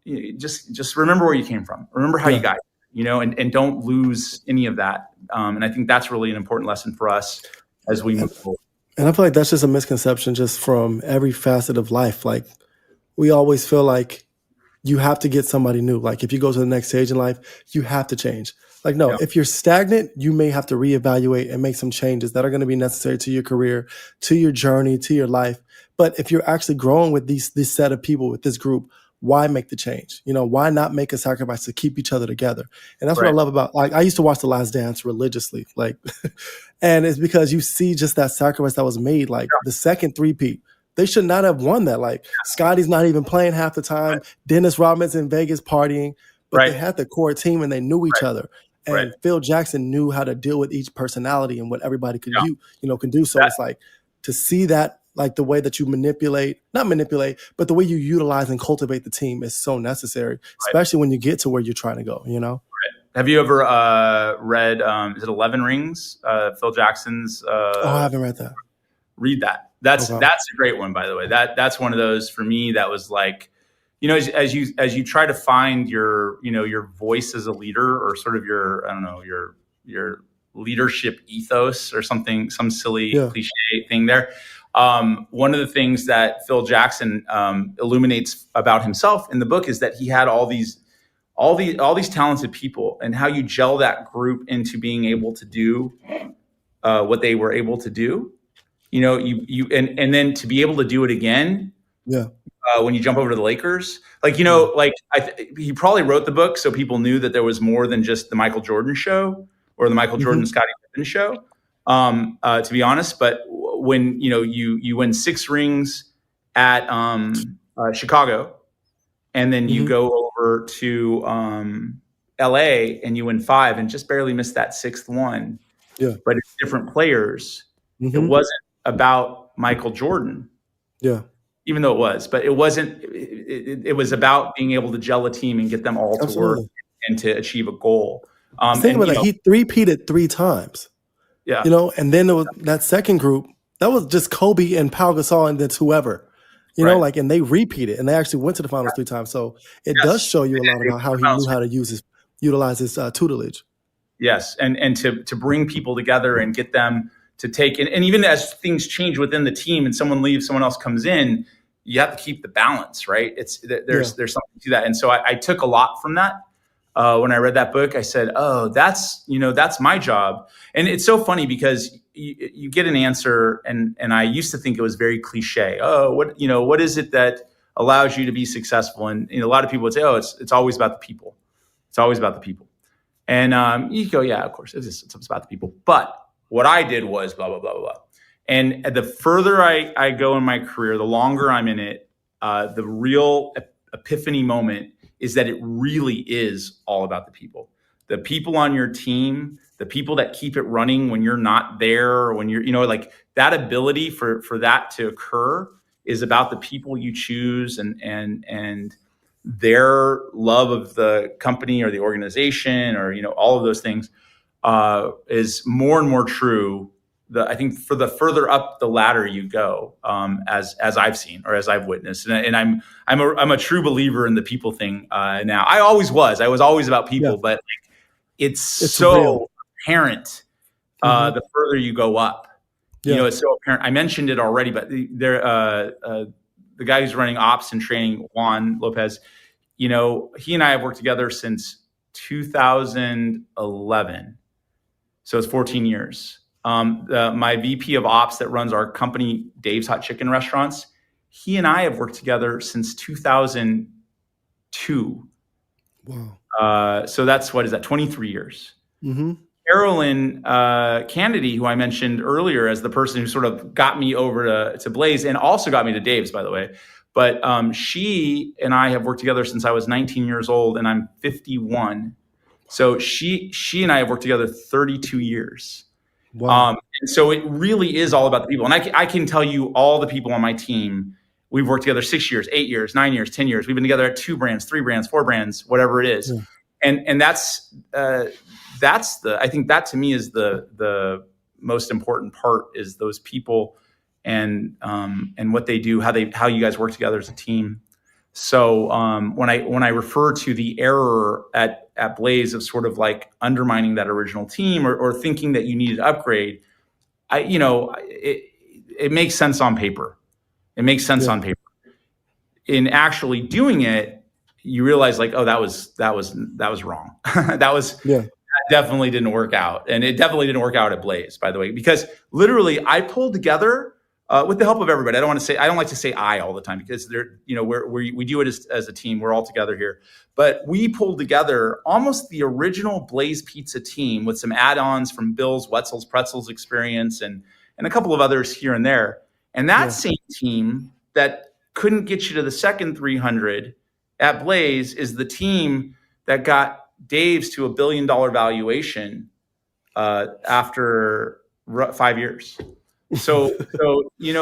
just remember where you came from. Remember how you got here, and don't lose any of that. And I think that's really an important lesson for us as we move forward. And I feel like that's just a misconception just from every facet of life. Like, we always feel like you have to get somebody new. Like, if you go to the next stage in life, you have to change. Like, no, if you're stagnant, you may have to reevaluate and make some changes that are going to be necessary to your career, to your journey, to your life. But if you're actually growing with this set of people, with this group, why make the change? Why not make a sacrifice to keep each other together? And that's what I love about, like, I used to watch The Last Dance religiously, like, and it's because you see just that sacrifice that was made, like the second three-peat. They should not have won that. Like, Scotty's not even playing half the time. Dennis Rodman's in Vegas partying, but they had the core team and they knew each other. And Phil Jackson knew how to deal with each personality and what everybody could do. So it's like, to see that, like, the way that you not manipulate, but the way you utilize and cultivate the team is so necessary, especially when you get to where you're trying to go, Have you ever read, is it 11 Rings? Phil Jackson's. I haven't read that. Read that. That's a great one, by the way. That's one of those for me that was like, as you try to find your voice as a leader, or sort of your leadership ethos or something, some silly cliche thing there. One of the things that Phil Jackson illuminates about himself in the book is that he had all these talented people, and how you gel that group into being able to do what they were able to do. And then to be able to do it again. When you jump over to the Lakers, he probably wrote the book so people knew that there was more than just the Michael Jordan show or the Michael Jordan Scottie Pippen show. To be honest, but when you win 6 rings at Chicago, and then you go over to LA and you win 5 and just barely missed that 6th one. But it's different players. It wasn't about Michael Jordan. Even though it was, but it wasn't. It was about being able to gel a team and get them all to work and to achieve a goal. Think about that. He three-peated 3 times. And then there was that second group. That was just Kobe and Pau Gasol and then whoever. And they repeated, and they actually went to the finals 3 times. So it does show you a lot about how he knew how to utilize his tutelage. Yes, and to bring people together and get them to take, and even as things change within the team and someone leaves, someone else comes in, you have to keep the balance, right? There's something to that. And so I took a lot from that. When I read that book, I said, oh, that's my job. And it's so funny because you get an answer, and I used to think it was very cliche. Oh, what is it that allows you to be successful? And a lot of people would say, oh, it's always about the people. It's always about the people. And you go, yeah, of course, it's about the people. But what I did was blah, blah, blah, blah, blah. And the further I go in my career, the longer I'm in it, the real epiphany moment is that it really is all about the people. The people on your team, the people that keep it running when you're not there, or when you're, like that ability for that to occur is about the people you choose and their love of the company or the organization, or, all of those things is more and more true I think for the further up the ladder you go, as I've seen or as I've witnessed, and I'm a true believer in the people thing now. I was always about Yeah. people, but it's It's real. so apparent Hmm. the further you go up. Yeah. It's so apparent. I mentioned it already, but the guy who's running ops and training, Juan Lopez, he and I have worked together since 2011. So it's 14 years. My VP of ops that runs our company, Dave's Hot Chicken Restaurants, he and I have worked together since 2002. Wow. So that's, what is that, 23 years. Hmm. Carolyn Kennedy, who I mentioned earlier as the person who sort of got me over to Blaze and also got me to Dave's, by the way. But she and I have worked together since I was 19 years old, and I'm 51. So she and I have worked together 32 years. Wow. And so it really is all about the people. And I can tell you all the people on my team. We've worked together 6 years, 8 years, 9 years, 10 years. We've been together at 2 brands, 3 brands, 4 brands, whatever it is. Yeah. And that's I think that to me is the most important part, is those people and what they do, how you guys work together as a team. So when I refer to the error at Blaze of sort of like undermining that original team or thinking that you needed to upgrade, it makes sense on paper. It makes sense on paper. In actually doing it, you realize like, oh, that was wrong. That definitely didn't work out. And it definitely didn't work out at Blaze, by the way, because literally I pulled together with the help of everybody. I don't like to say I all the time, because we do it as a team. We're all together here, but we pulled together almost the original Blaze Pizza team with some add-ons from Bill's Wetzel's Pretzels experience and a couple of others here and there. And that same team that couldn't get you to the second 300 at Blaze is the team that got Dave's to $1 billion valuation after 5 years. So you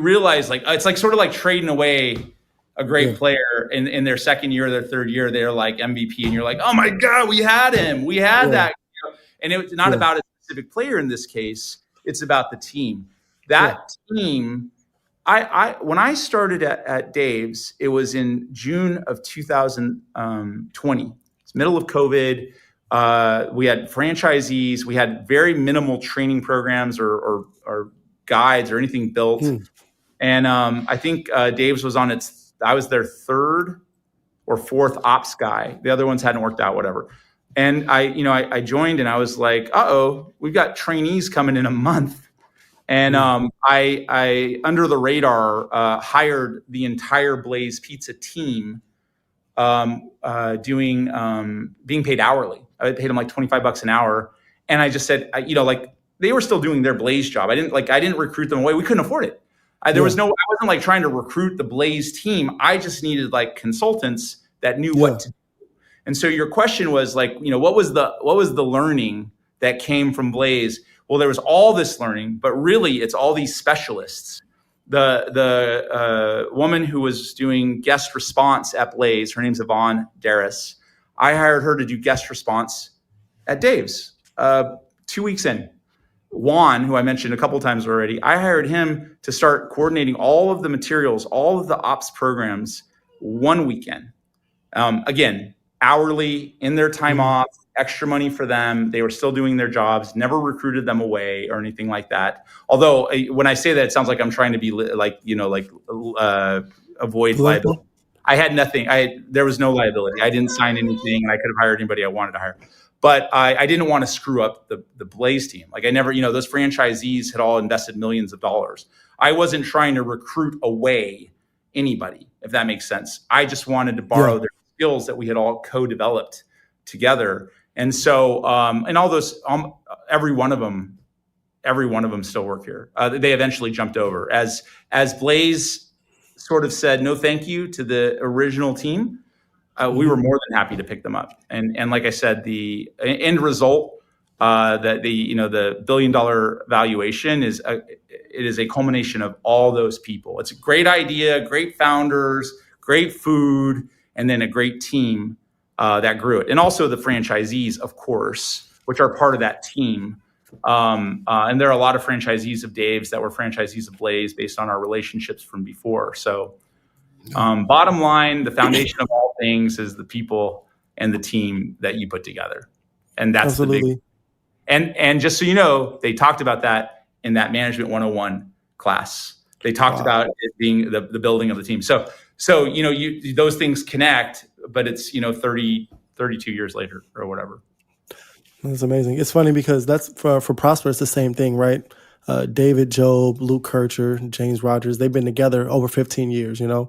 realize like it's like sort of like trading away a great player in their second year, their third year, they're like MVP, and you're like, oh my God, we had him, we had that. And it's not about a specific player in this case; it's about the team. That team. When I started at Dave's, it was in June of 2020. It's middle of COVID. We had franchisees. We had very minimal training programs or guides or anything built. And I think Dave's was on I was their third or fourth ops guy. The other ones hadn't worked out, whatever. And I joined and I was like, uh-oh, we've got trainees coming in a month. And I under the radar, hired the entire Blaze Pizza team, being paid hourly. I paid them like $25 an hour. And I just said, they were still doing their Blaze job. I didn't recruit them away. We couldn't afford it. I wasn't like trying to recruit the Blaze team. I just needed like consultants that knew what to do. And so your question was like, what was the learning that came from Blaze? Well, there was all this learning, but really it's all these specialists. The woman who was doing guest response at Blaze, her name's Yvonne Darris. I hired her to do guest response at Dave's 2 weeks in. Juan, who I mentioned a couple times already, I hired him to start coordinating all of the materials, all of the ops programs 1 weekend. Again, hourly, in their time off, extra money for them. They were still doing their jobs, never recruited them away or anything like that. Although when I say that, it sounds like I'm trying to be avoid liability. I had nothing. There was no liability. I didn't sign anything, and I could have hired anybody I wanted to hire. But I didn't want to screw up the Blaze team. Like I never, those franchisees had all invested millions of dollars. I wasn't trying to recruit away anybody, if that makes sense. I just wanted to borrow their skills that we had all co-developed together. And so, and all those, every one of them still work here. They eventually jumped over as Blaze sort of said no thank you to the original team. We were more than happy to pick them up. And like I said, the end result, that the $1 billion valuation is a culmination of all those people. It's a great idea, great founders, great food, and then a great team that grew it. And also the franchisees, of course, which are part of that team, And there are a lot of franchisees of Dave's that were franchisees of Blaze based on our relationships from before. So bottom line, the foundation of all things is the people and the team that you put together. And that's the big, Absolutely. and just so you know, they talked about that in that Management 101 class. They talked about it being the building of the team. So those things connect, but it's 32 years later or whatever. That's amazing. It's funny because that's for Prosper, it's the same thing, right? David Job, Luke Kircher, James Rogers, they've been together over 15 years, and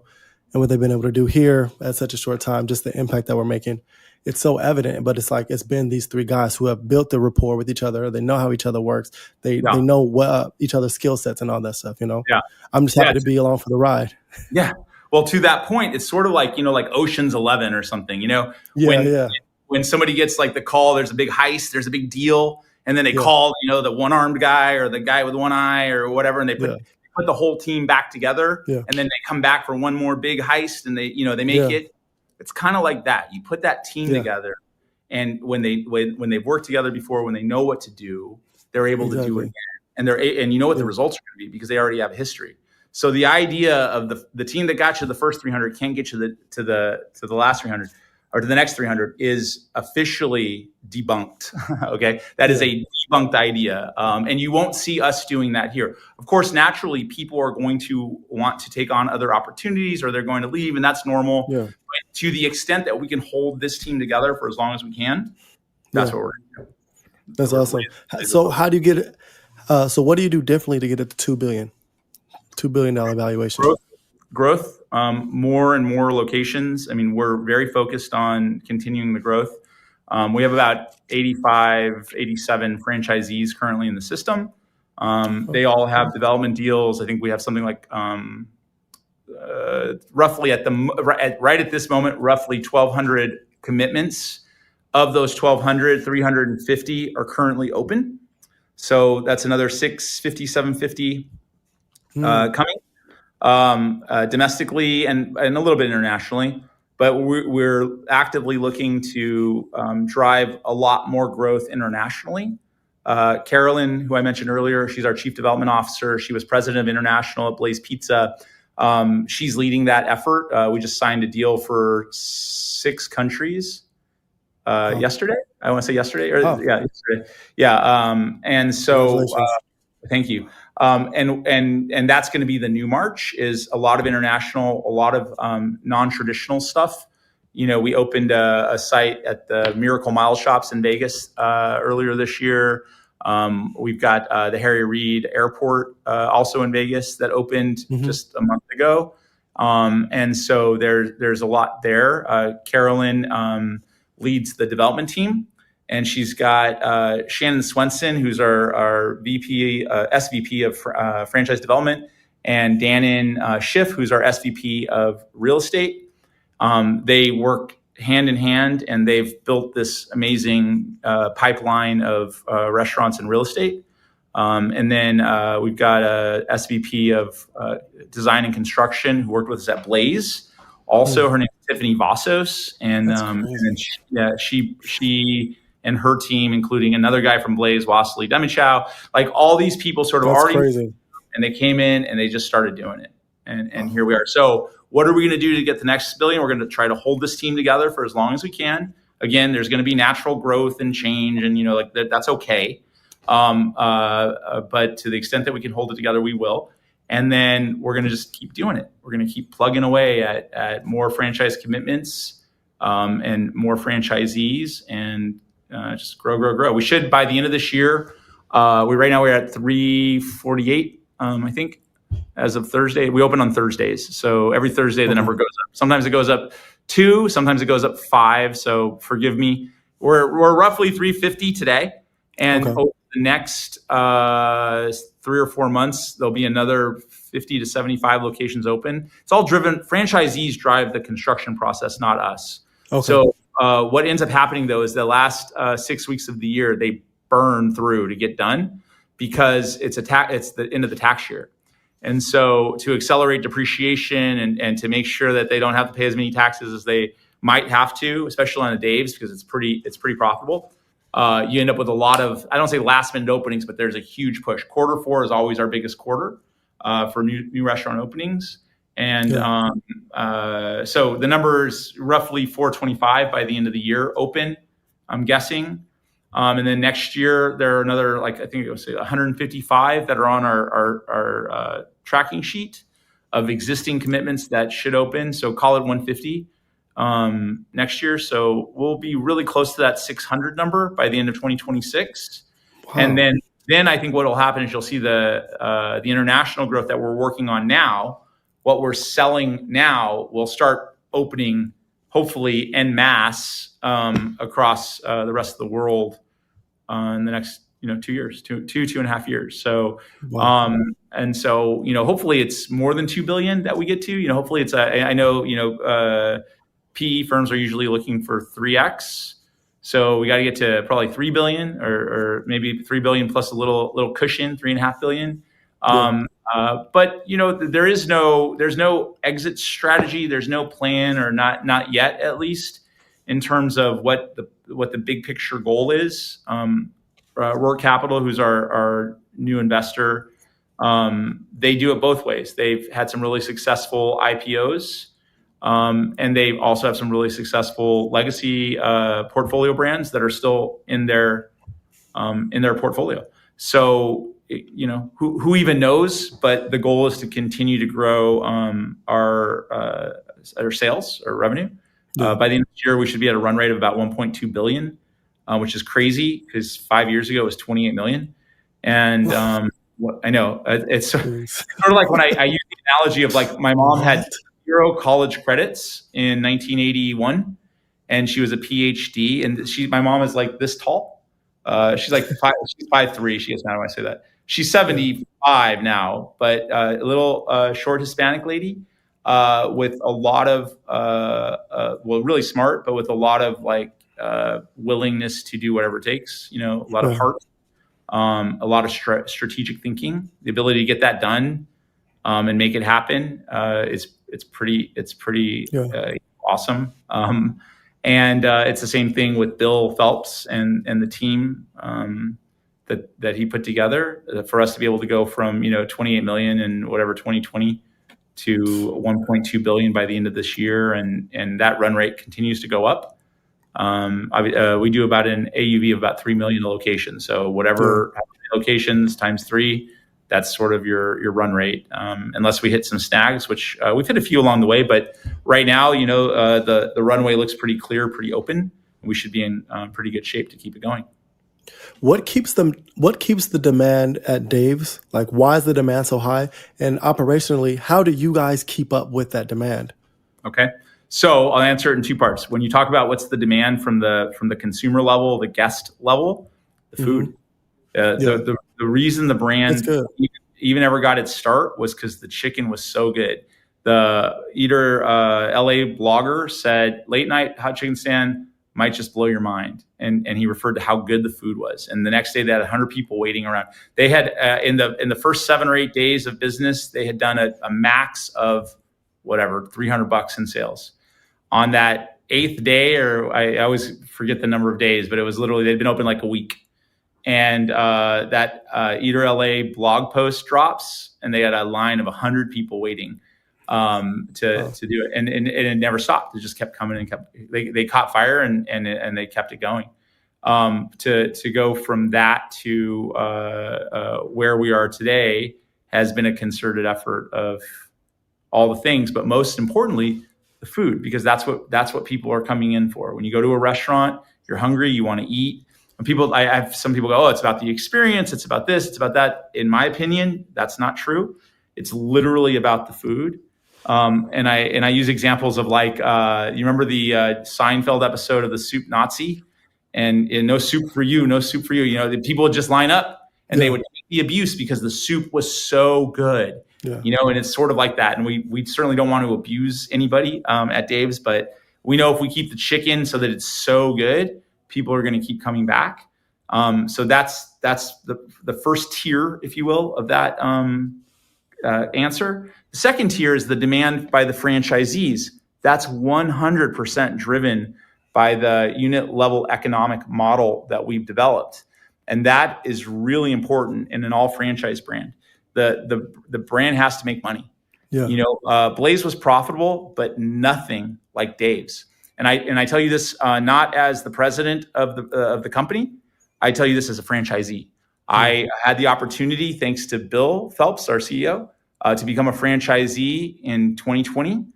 what they've been able to do here at such a short time, just the impact that we're making. It's so evident, but it's like it's been these three guys who have built the rapport with each other. They know how each other works. They know what each other's skill sets and all that stuff. Yeah. I'm just happy to be along for the ride. Yeah. Well, to that point, it's sort of like like Ocean's 11 or something. When somebody gets like the call, there's a big heist, there's a big deal, and then they call the one-armed guy or the guy with one eye or whatever, and they put the whole team back together, and then they come back for one more big heist, and they make it. It's kind of like that. You put that team together, and when they've worked together before, when they know what to do, they're able to do it again, and you know what the results are going to be because they already have a history. So the idea of the team that got you the first 300 can't get you to the last 300 or to the next 300 is officially debunked. Okay, that is a debunked idea, and you won't see us doing that here. Of course, naturally, people are going to want to take on other opportunities, or they're going to leave, and that's normal. Yeah. But to the extent that we can hold this team together for as long as we can, that's what we're going to do. That's awesome. So how do you get it? So what do you do differently to get it to $2 billion valuation? Growth, more and more locations. I mean, we're very focused on continuing the growth. We have about 85, 87 franchisees currently in the system. They all have development deals. I think we have something like roughly right at this moment, roughly 1,200 commitments. Of those 1,200, 350 are currently open. So that's another 650, 750 coming. Domestically and a little bit internationally, but we're actively looking to drive a lot more growth internationally. Carolyn, who I mentioned earlier, she's our Chief Development Officer. She was president of International at Blaze Pizza. She's leading that effort. We just signed a deal for 6 countries yesterday. I want to say yesterday. Yesterday. Yeah. And so thank you. And that's going to be the new march, is a lot of international, a lot of non-traditional stuff. We opened a site at the Miracle Mile Shops in Vegas earlier this year. We've got the Harry Reid Airport also in Vegas that opened just a month ago. And so there's a lot there. Carolyn leads the development team. And she's got Shannon Swenson, who's our VP, SVP of franchise development, and Dannon Schiff, who's our SVP of real estate. They work hand in hand, and they've built this amazing pipeline of restaurants and real estate. And then we've got a SVP of design and construction who worked with us at Blaze. Also, her name is Tiffany Vassos, and she and her team, including another guy from Blaze, Wassily Demichow, like all these people sort of crazy. And they came in and they just started doing it. And here we are. So what are we going to do to get the next billion? We're going to try to hold this team together for as long as we can. Again, there's going to be natural growth and change, and that's okay. But to the extent that we can hold it together, we will. And then we're going to just keep doing it. We're going to keep plugging away at more franchise commitments and more franchisees, and just grow. We should, by the end of this year, right now we're at 348, I think, as of Thursday. We open on Thursdays. So every Thursday, the number goes up. Sometimes it goes up 2, sometimes it goes up 5. So forgive me. We're roughly 350 today. And over the next 3 or 4 months, there'll be another 50 to 75 locations open. It's all driven. Franchisees drive the construction process, not us. So what ends up happening, though, is the last 6 weeks of the year, they burn through to get done because it's the end of the tax year. And so to accelerate depreciation and to make sure that they don't have to pay as many taxes as they might have to, especially on the Dave's, because it's pretty profitable, you end up with a lot of, I don't say last minute openings, but there's a huge push. Quarter 4 is always our biggest quarter for new restaurant openings. And Yeah. so the number is roughly 425 by the end of the year open, I'm guessing. And then next year, there are another, like, I think it was 155 that are on our tracking sheet of existing commitments that should open. So call it 150 next year. So we'll be really close to that 600 number by the end of 2026. Wow. And then I think what will happen is you'll see the international growth that we're working on now. What we're selling now will start opening, hopefully en masse, across the rest of the world in the next 2 years, 2.5 years. So Wow. and so hopefully it's more than 2 billion that we get to. Hopefully it's I know PE firms are usually looking for 3x. So we got to get to probably 3 billion or maybe 3 billion plus a little cushion, 3.5 billion. But there's no exit strategy. There's no plan, or not yet, at least, in terms of what the big picture goal is. Roark Capital, who's our new investor, they do it both ways. They've had some really successful IPOs, and they also have some really successful legacy portfolio brands that are still in their portfolio. So who even knows? But the goal is to continue to grow our sales or revenue. By the end of the year, we should be at a run rate of about 1.2 billion, which is crazy because 5 years ago it was 28 million. And I know it's sort of like when I use the analogy of, like, my mom had 0 college credits in 1981, and she was a PhD, and my mom is like this tall. She's like she's 5'3". She gets mad when I say that. She's 75 now, but a little short Hispanic lady with a lot of really smart, but with a lot of willingness to do whatever it takes. A lot of heart, a lot of strategic thinking, the ability to get that done and make it happen. It's pretty awesome. And it's the same thing with Bill Phelps and the team that he put together for us to be able to go from 28 million in whatever 2020 to 1.2 billion by the end of this year, and that run rate continues to go up. We do about an AUV of about 3 million a location. So whatever locations times 3, that's sort of your run rate, unless we hit some snags, which we've hit a few along the way. But right now, the runway looks pretty clear, pretty open. We should be in pretty good shape to keep it going. What keeps the demand at Dave's? Like, why is the demand so high? And operationally, how do you guys keep up with that demand? Okay. So I'll answer it in 2 parts. When you talk about what's the demand from the consumer level, the guest level, the food. The reason the brand even ever got its start was because the chicken was so good. The LA blogger said late night hot chicken stand might just blow your mind, and he referred to how good the food was. And the next day they had 100 people waiting around. They had in the first 7 or 8 days of business, they had done a max of whatever $300 in sales. On that 8th day, or I always forget the number of days, but it was literally, they'd been open like a week. And that Eater LA blog post drops, and they had a line of 100 people waiting to do it, and it never stopped. It just kept coming and kept. They caught fire and they kept it going. To go from that to where we are today has been a concerted effort of all the things, but most importantly, the food, because that's what people are coming in for. When you go to a restaurant, you're hungry, you want to eat. And I have some people go, oh, it's about the experience, it's about this, it's about that. In my opinion, that's not true. It's literally about the food. And I use examples of, like, you remember the Seinfeld episode of the Soup Nazi, and no soup for you, no soup for you. The people would just line up and they would take the abuse because the soup was so good. And it's sort of like that. And we certainly don't want to abuse anybody at Dave's, but we know if we keep the chicken so that it's so good, people are going to keep coming back. So that's the first tier, if you will, of that answer. The second tier is the demand by the franchisees. That's 100% driven by the unit level economic model that we've developed. And that is really important in an all franchise brand. The brand has to make money. Yeah. Blaze was profitable, but nothing like Dave's. And I tell you this not as the president of the company. I tell you this as a franchisee. I had the opportunity, thanks to Bill Phelps, our CEO, to become a franchisee in 2020.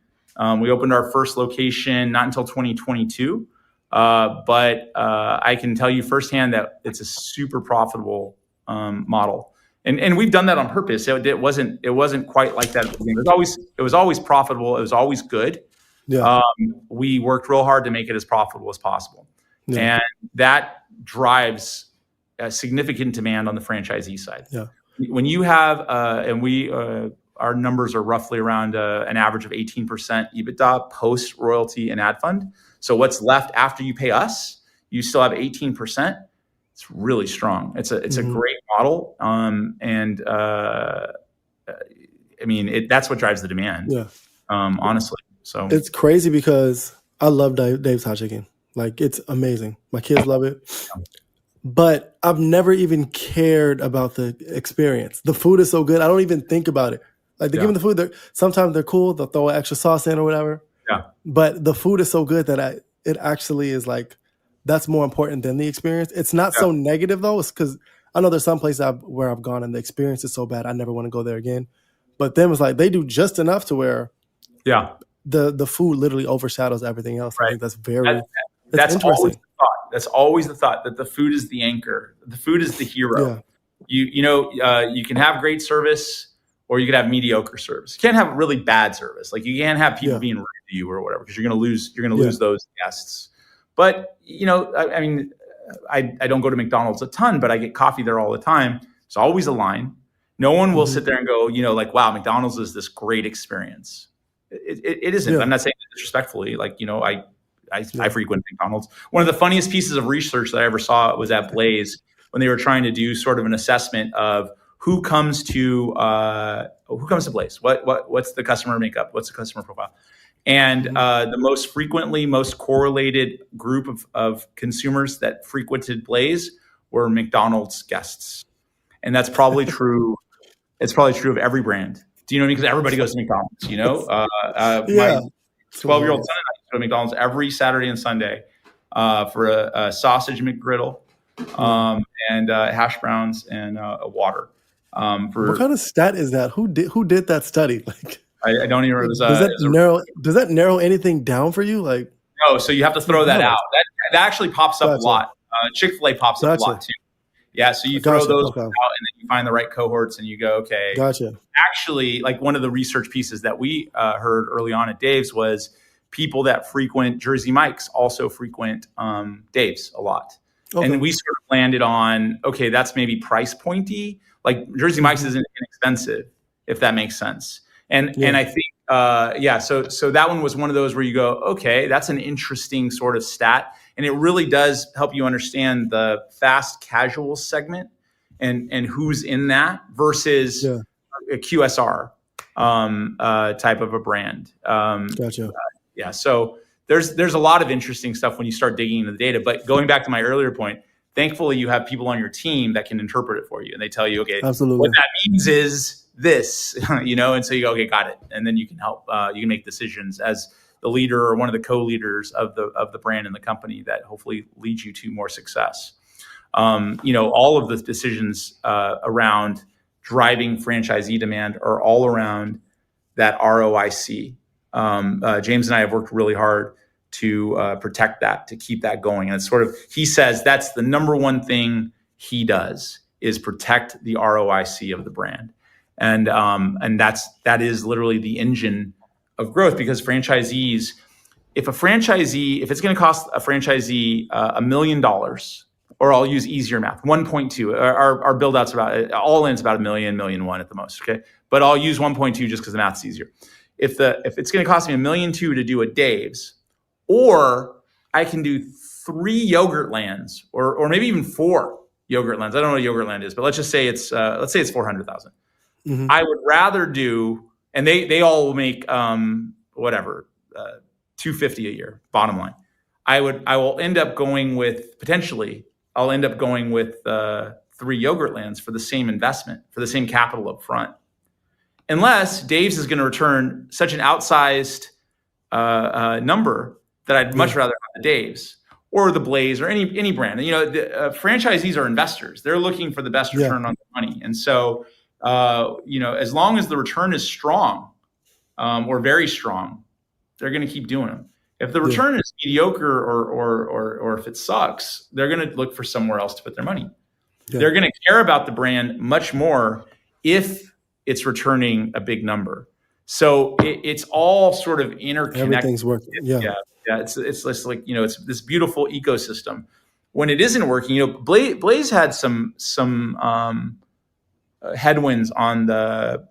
We opened our first location not until 2022, but I can tell you firsthand that it's a super profitable model. And we've done that on purpose. It wasn't quite like that at the beginning. It was always profitable. It was always good. Yeah. We worked real hard to make it as profitable as possible, and that drives a significant demand on the franchisee side. Yeah. When you have, our numbers are roughly around an average of 18% EBITDA post royalty and ad fund. So what's left after you pay us, you still have 18%. It's really strong. It's a great model, that's what drives the demand. Yeah. Honestly. So it's crazy because I love Dave's Hot Chicken. Like, it's amazing. My kids love it. But I've never even cared about the experience. The food is so good, I don't even think about it. Like, they're giving the food, sometimes they're cool, they'll throw extra sauce in or whatever. Yeah. But the food is so good that it actually is like, that's more important than the experience. It's not so negative though. It's because I know there's some places where I've gone and the experience is so bad, I never want to go there again. But then it's like, they do just enough to where the food literally overshadows everything else. Right. I think that's that's interesting. Always the thought. That's always the thought, that the food is the anchor. The food is the hero. Yeah. You can have great service, or you could have mediocre service. You can't have really bad service. Like, you can't have people being rude to you or whatever, because you're going to lose those guests. But I don't go to McDonald's a ton, but I get coffee there all the time. It's always a line. No one will sit there and go, wow, McDonald's is this great experience. It isn't. Yeah. I'm not saying it disrespectfully. I frequent McDonald's. One of the funniest pieces of research that I ever saw was at Blaze, when they were trying to do sort of an assessment of who comes to Blaze. What's the customer makeup? What's the customer profile? And the most correlated group of consumers that frequented Blaze were McDonald's guests, and that's probably true. It's probably true of every brand. Do you know what I mean? Because everybody goes to McDonald's. My 12-year-old son and I go to McDonald's every Saturday and Sunday for a sausage McGriddle and hash browns and a water. What kind of stat is that? Who did that study? Like, I don't even remember. Does that narrow anything down for you? Like, no, so you have to throw that out. That actually pops up a lot. Chick-fil-A pops up a lot too. Yeah, so you throw those out, and then you find the right cohorts, and you go, okay. Gotcha. Actually, like, one of the research pieces that we heard early on at Dave's was people that frequent Jersey Mike's also frequent Dave's a lot. Okay. And we sort of landed on, okay, that's maybe price pointy. Like, Jersey Mike's isn't inexpensive, if that makes sense. And I think, so that one was one of those where you go, okay, that's an interesting sort of stat. And it really does help you understand the fast casual segment and who's in that versus a QSR type of a brand. Gotcha. So there's a lot of interesting stuff when you start digging into the data. But going back to my earlier point, thankfully you have people on your team that can interpret it for you, and they tell you, okay, absolutely, what that means is this, and so you go, okay, got it, and then you can help. You can make decisions as the leader or one of the co-leaders of the brand and the company that hopefully leads you to more success. All of the decisions around driving franchisee demand are all around that ROIC. James and I have worked really hard to protect that, to keep that going. And it's sort of, he says that's the number one thing he does, is protect the ROIC of the brand. And that is literally the engine of growth, because franchisees, if it's going to cost a franchisee $1 million, or I'll use easier math, 1.2, our build out's all in, it's about $1 million, $1.1 million at the most. Okay. But I'll use 1.2 just because the math's easier. If it's going to cost me $1.2 million to do a Dave's, or I can do 3 yogurt lands, or maybe even 4 yogurt lands. I don't know what yogurt land is, but let's say it's 400,000. Mm-hmm. I would rather do, and they all will make $250 a year, bottom line. I will end up going with potentially I'll end up going with 3 Yogurtlands for the same investment, for the same capital up front, unless Dave's is going to return such an outsized number that I'd much rather have the Dave's or the Blaze or any brand. And, franchisees are investors; they're looking for the best return on their money, and so as long as the return is strong or very strong, they're going to keep doing them. If the return is mediocre or if it sucks, they're going to look for somewhere else to put their money. They're going to care about the brand much more if it's returning a big number. So it's all sort of interconnected. Everything's working. Yeah. It's just like, it's this beautiful ecosystem. When it isn't working, Blaze had some headwinds on the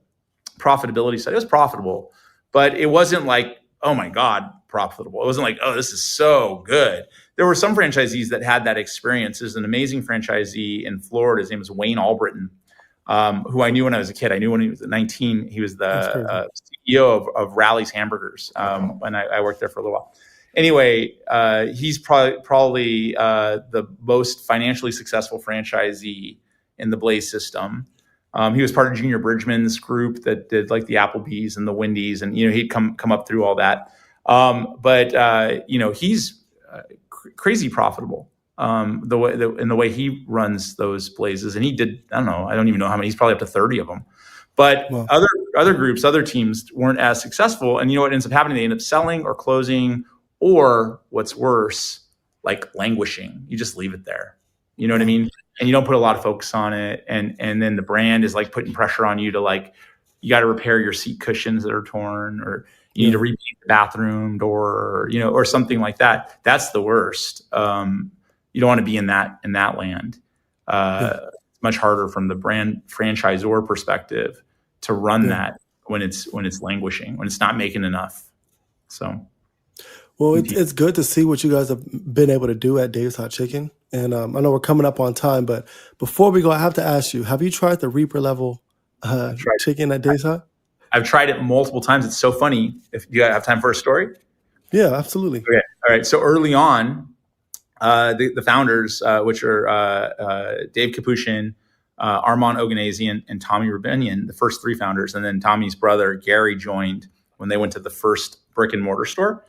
profitability side. It was profitable, but it wasn't like, oh my God, profitable. It wasn't like, oh, this is so good. There were some franchisees that had that experience. There's an amazing franchisee in Florida. His name is Wayne Albritton, who I knew when I was a kid. I knew when he was 19. He was the CEO of Rally's Hamburgers when I worked there for a little while. Anyway, he's probably the most financially successful franchisee in the Blaze system. He was part of Junior Bridgman's group that did like the Applebee's and the Wendy's, and he'd come up through all that. But he's crazy profitable in the way he runs those Blazes, and he did. I don't even know how many. He's probably up to 30 of them. But other groups, other teams weren't as successful, and what ends up happening? They end up selling or closing, or what's worse, like languishing. You just leave it there. You know what I mean? And you don't put a lot of focus on it. And then the brand is like putting pressure on you to like, you got to repair your seat cushions that are torn, or you need to repaint the bathroom door, or something like that. That's the worst. You don't want to be in that land. It's much harder from the brand franchisor perspective to run that when it's languishing, when it's not making enough. So. Well, it's good to see what you guys have been able to do at Dave's Hot Chicken. And I know we're coming up on time, but before we go, I have to ask you, have you tried the Reaper level chicken at Dave's Hot? I've tried it multiple times. It's so funny. If you have time for a story? Yeah, absolutely. Okay. All right. So early on, the founders, which are Dave Capuchin, Armand Oganese, and Tommy Rubinian, the first 3 founders, and then Tommy's brother, Gary, joined when they went to the first brick and mortar store.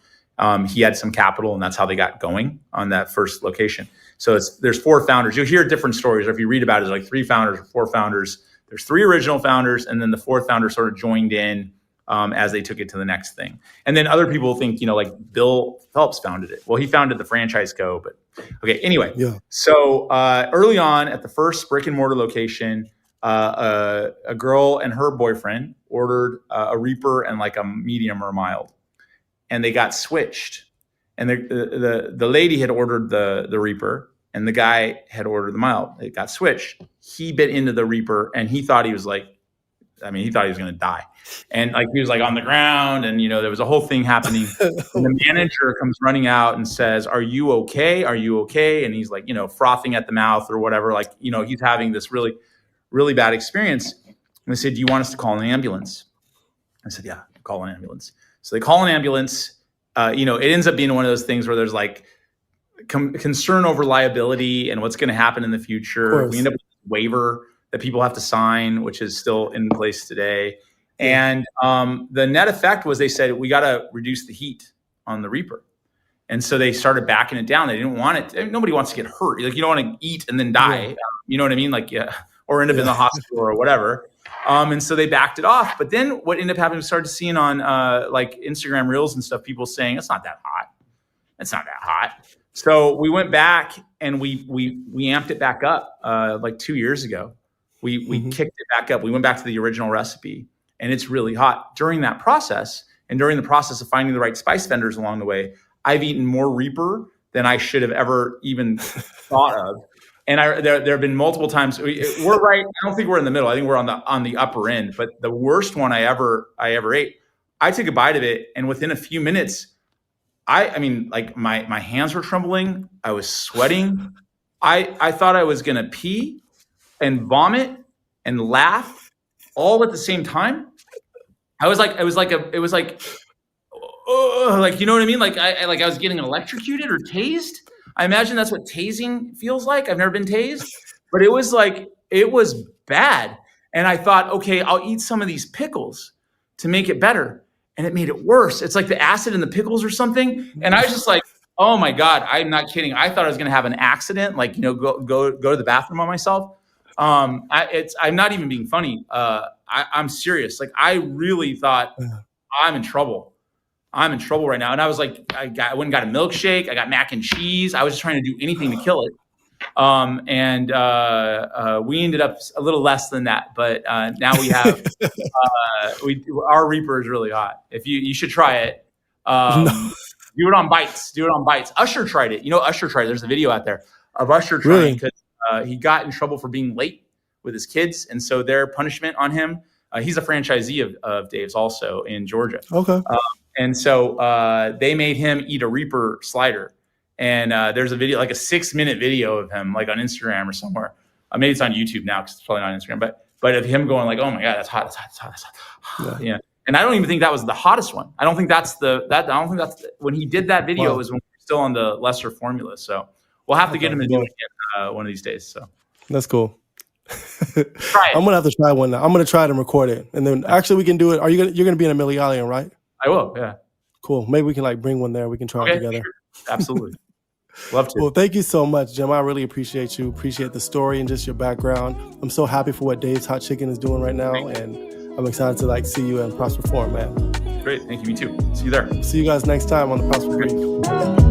He had some capital, and that's how they got going on that first location. So there's 4 founders. You'll hear different stories, or if you read about it, it's like 3 founders or 4 founders. There's 3 original founders, and then the 4th founder sort of joined in as they took it to the next thing. And then other people think, like Bill Phelps founded it. Well, he founded the Franchise Co. But okay, anyway. Yeah. So early on at the first brick and mortar location, a girl and her boyfriend ordered a Reaper and like a medium or mild. And they got switched, and the lady had ordered the Reaper, and the guy had ordered the mild. It got switched. He bit into the Reaper, and he thought he was going to die, and like he was like on the ground, and there was a whole thing happening. And the manager comes running out and says, "Are you okay? Are you okay?" And he's like, frothing at the mouth or whatever, like he's having this really, really bad experience. And they said, "Do you want us to call an ambulance?" I said, "Yeah, call an ambulance." So they call an ambulance. It ends up being one of those things where there's like concern over liability and what's going to happen in the future. We end up with a waiver that people have to sign, which is still in place today. And the net effect was they said, we got to reduce the heat on the Reaper. And so they started backing it down. They didn't want it. Nobody wants to get hurt. Like, you don't want to eat and then die. You know what I mean? Like, or end up in the hospital or whatever. And so they backed it off. But then what ended up happening, we started seeing on like Instagram Reels and stuff, people saying, it's not that hot. It's not that hot. So we went back and we amped it back up like 2 years ago. We kicked it back up. We went back to the original recipe, and it's really hot. During that process, and during the process of finding the right spice vendors along the way, I've eaten more Reaper than I should have ever even thought of. And there have been multiple times. We're right. I don't think we're in the middle. I think we're on the upper end. But the worst one I ever ate, I took a bite of it, and within a few minutes, I mean, like my hands were trembling. I was sweating. I thought I was gonna pee and vomit and laugh all at the same time. It was like like, you know what I mean? Like I was getting electrocuted or tased. I imagine that's what tasing feels like. I've never been tased, but it was like, it was bad. And I thought, okay, I'll eat some of these pickles to make it better. And it made it worse. It's like the acid in the pickles or something. And I was just like, oh my God, I'm not kidding. I thought I was going to have an accident, like, go to the bathroom on myself. I'm not even being funny. I'm serious. Like, I really thought I'm in trouble. I'm in trouble right now. And I was like, I went and got a milkshake. I got mac and cheese. I was just trying to do anything to kill it. We ended up a little less than that, but now we have our Reaper is really hot. If you should try it. Do it on bites. Do it on bites. Usher tried it. Usher tried it. There's a video out there of Usher trying, because he got in trouble for being late with his kids, and so their punishment on him. He's a franchisee of Dave's also in Georgia. Okay. And so they made him eat a Reaper slider. And there's a video, like a 6-minute video of him, like on Instagram or somewhere. Maybe it's on YouTube now, because it's probably not on Instagram. But of him going like, "Oh my God, that's hot, that's hot, that's hot, that's hot." Yeah. And I don't even think that was the hottest one. I don't think that's when he did that video. It was when we were still on the lesser formula. So we'll have to get him to do it again one of these days. So that's cool. Try it. I'm gonna have to try one now. I'm gonna try it and record it, and then actually we can do it. You're gonna be in Amelia Island, right? I will. Yeah. Cool. Maybe we can like bring one there. We can try it together. Sure. Absolutely. Love to. Well, thank you so much, Jim. I really appreciate you. Appreciate the story and just your background. I'm so happy for what Dave's Hot Chicken is doing right now, and I'm excited to see you in Prosper Form, man. Great. Thank you. Me too. See you there. See you guys next time on the Prosper Brief.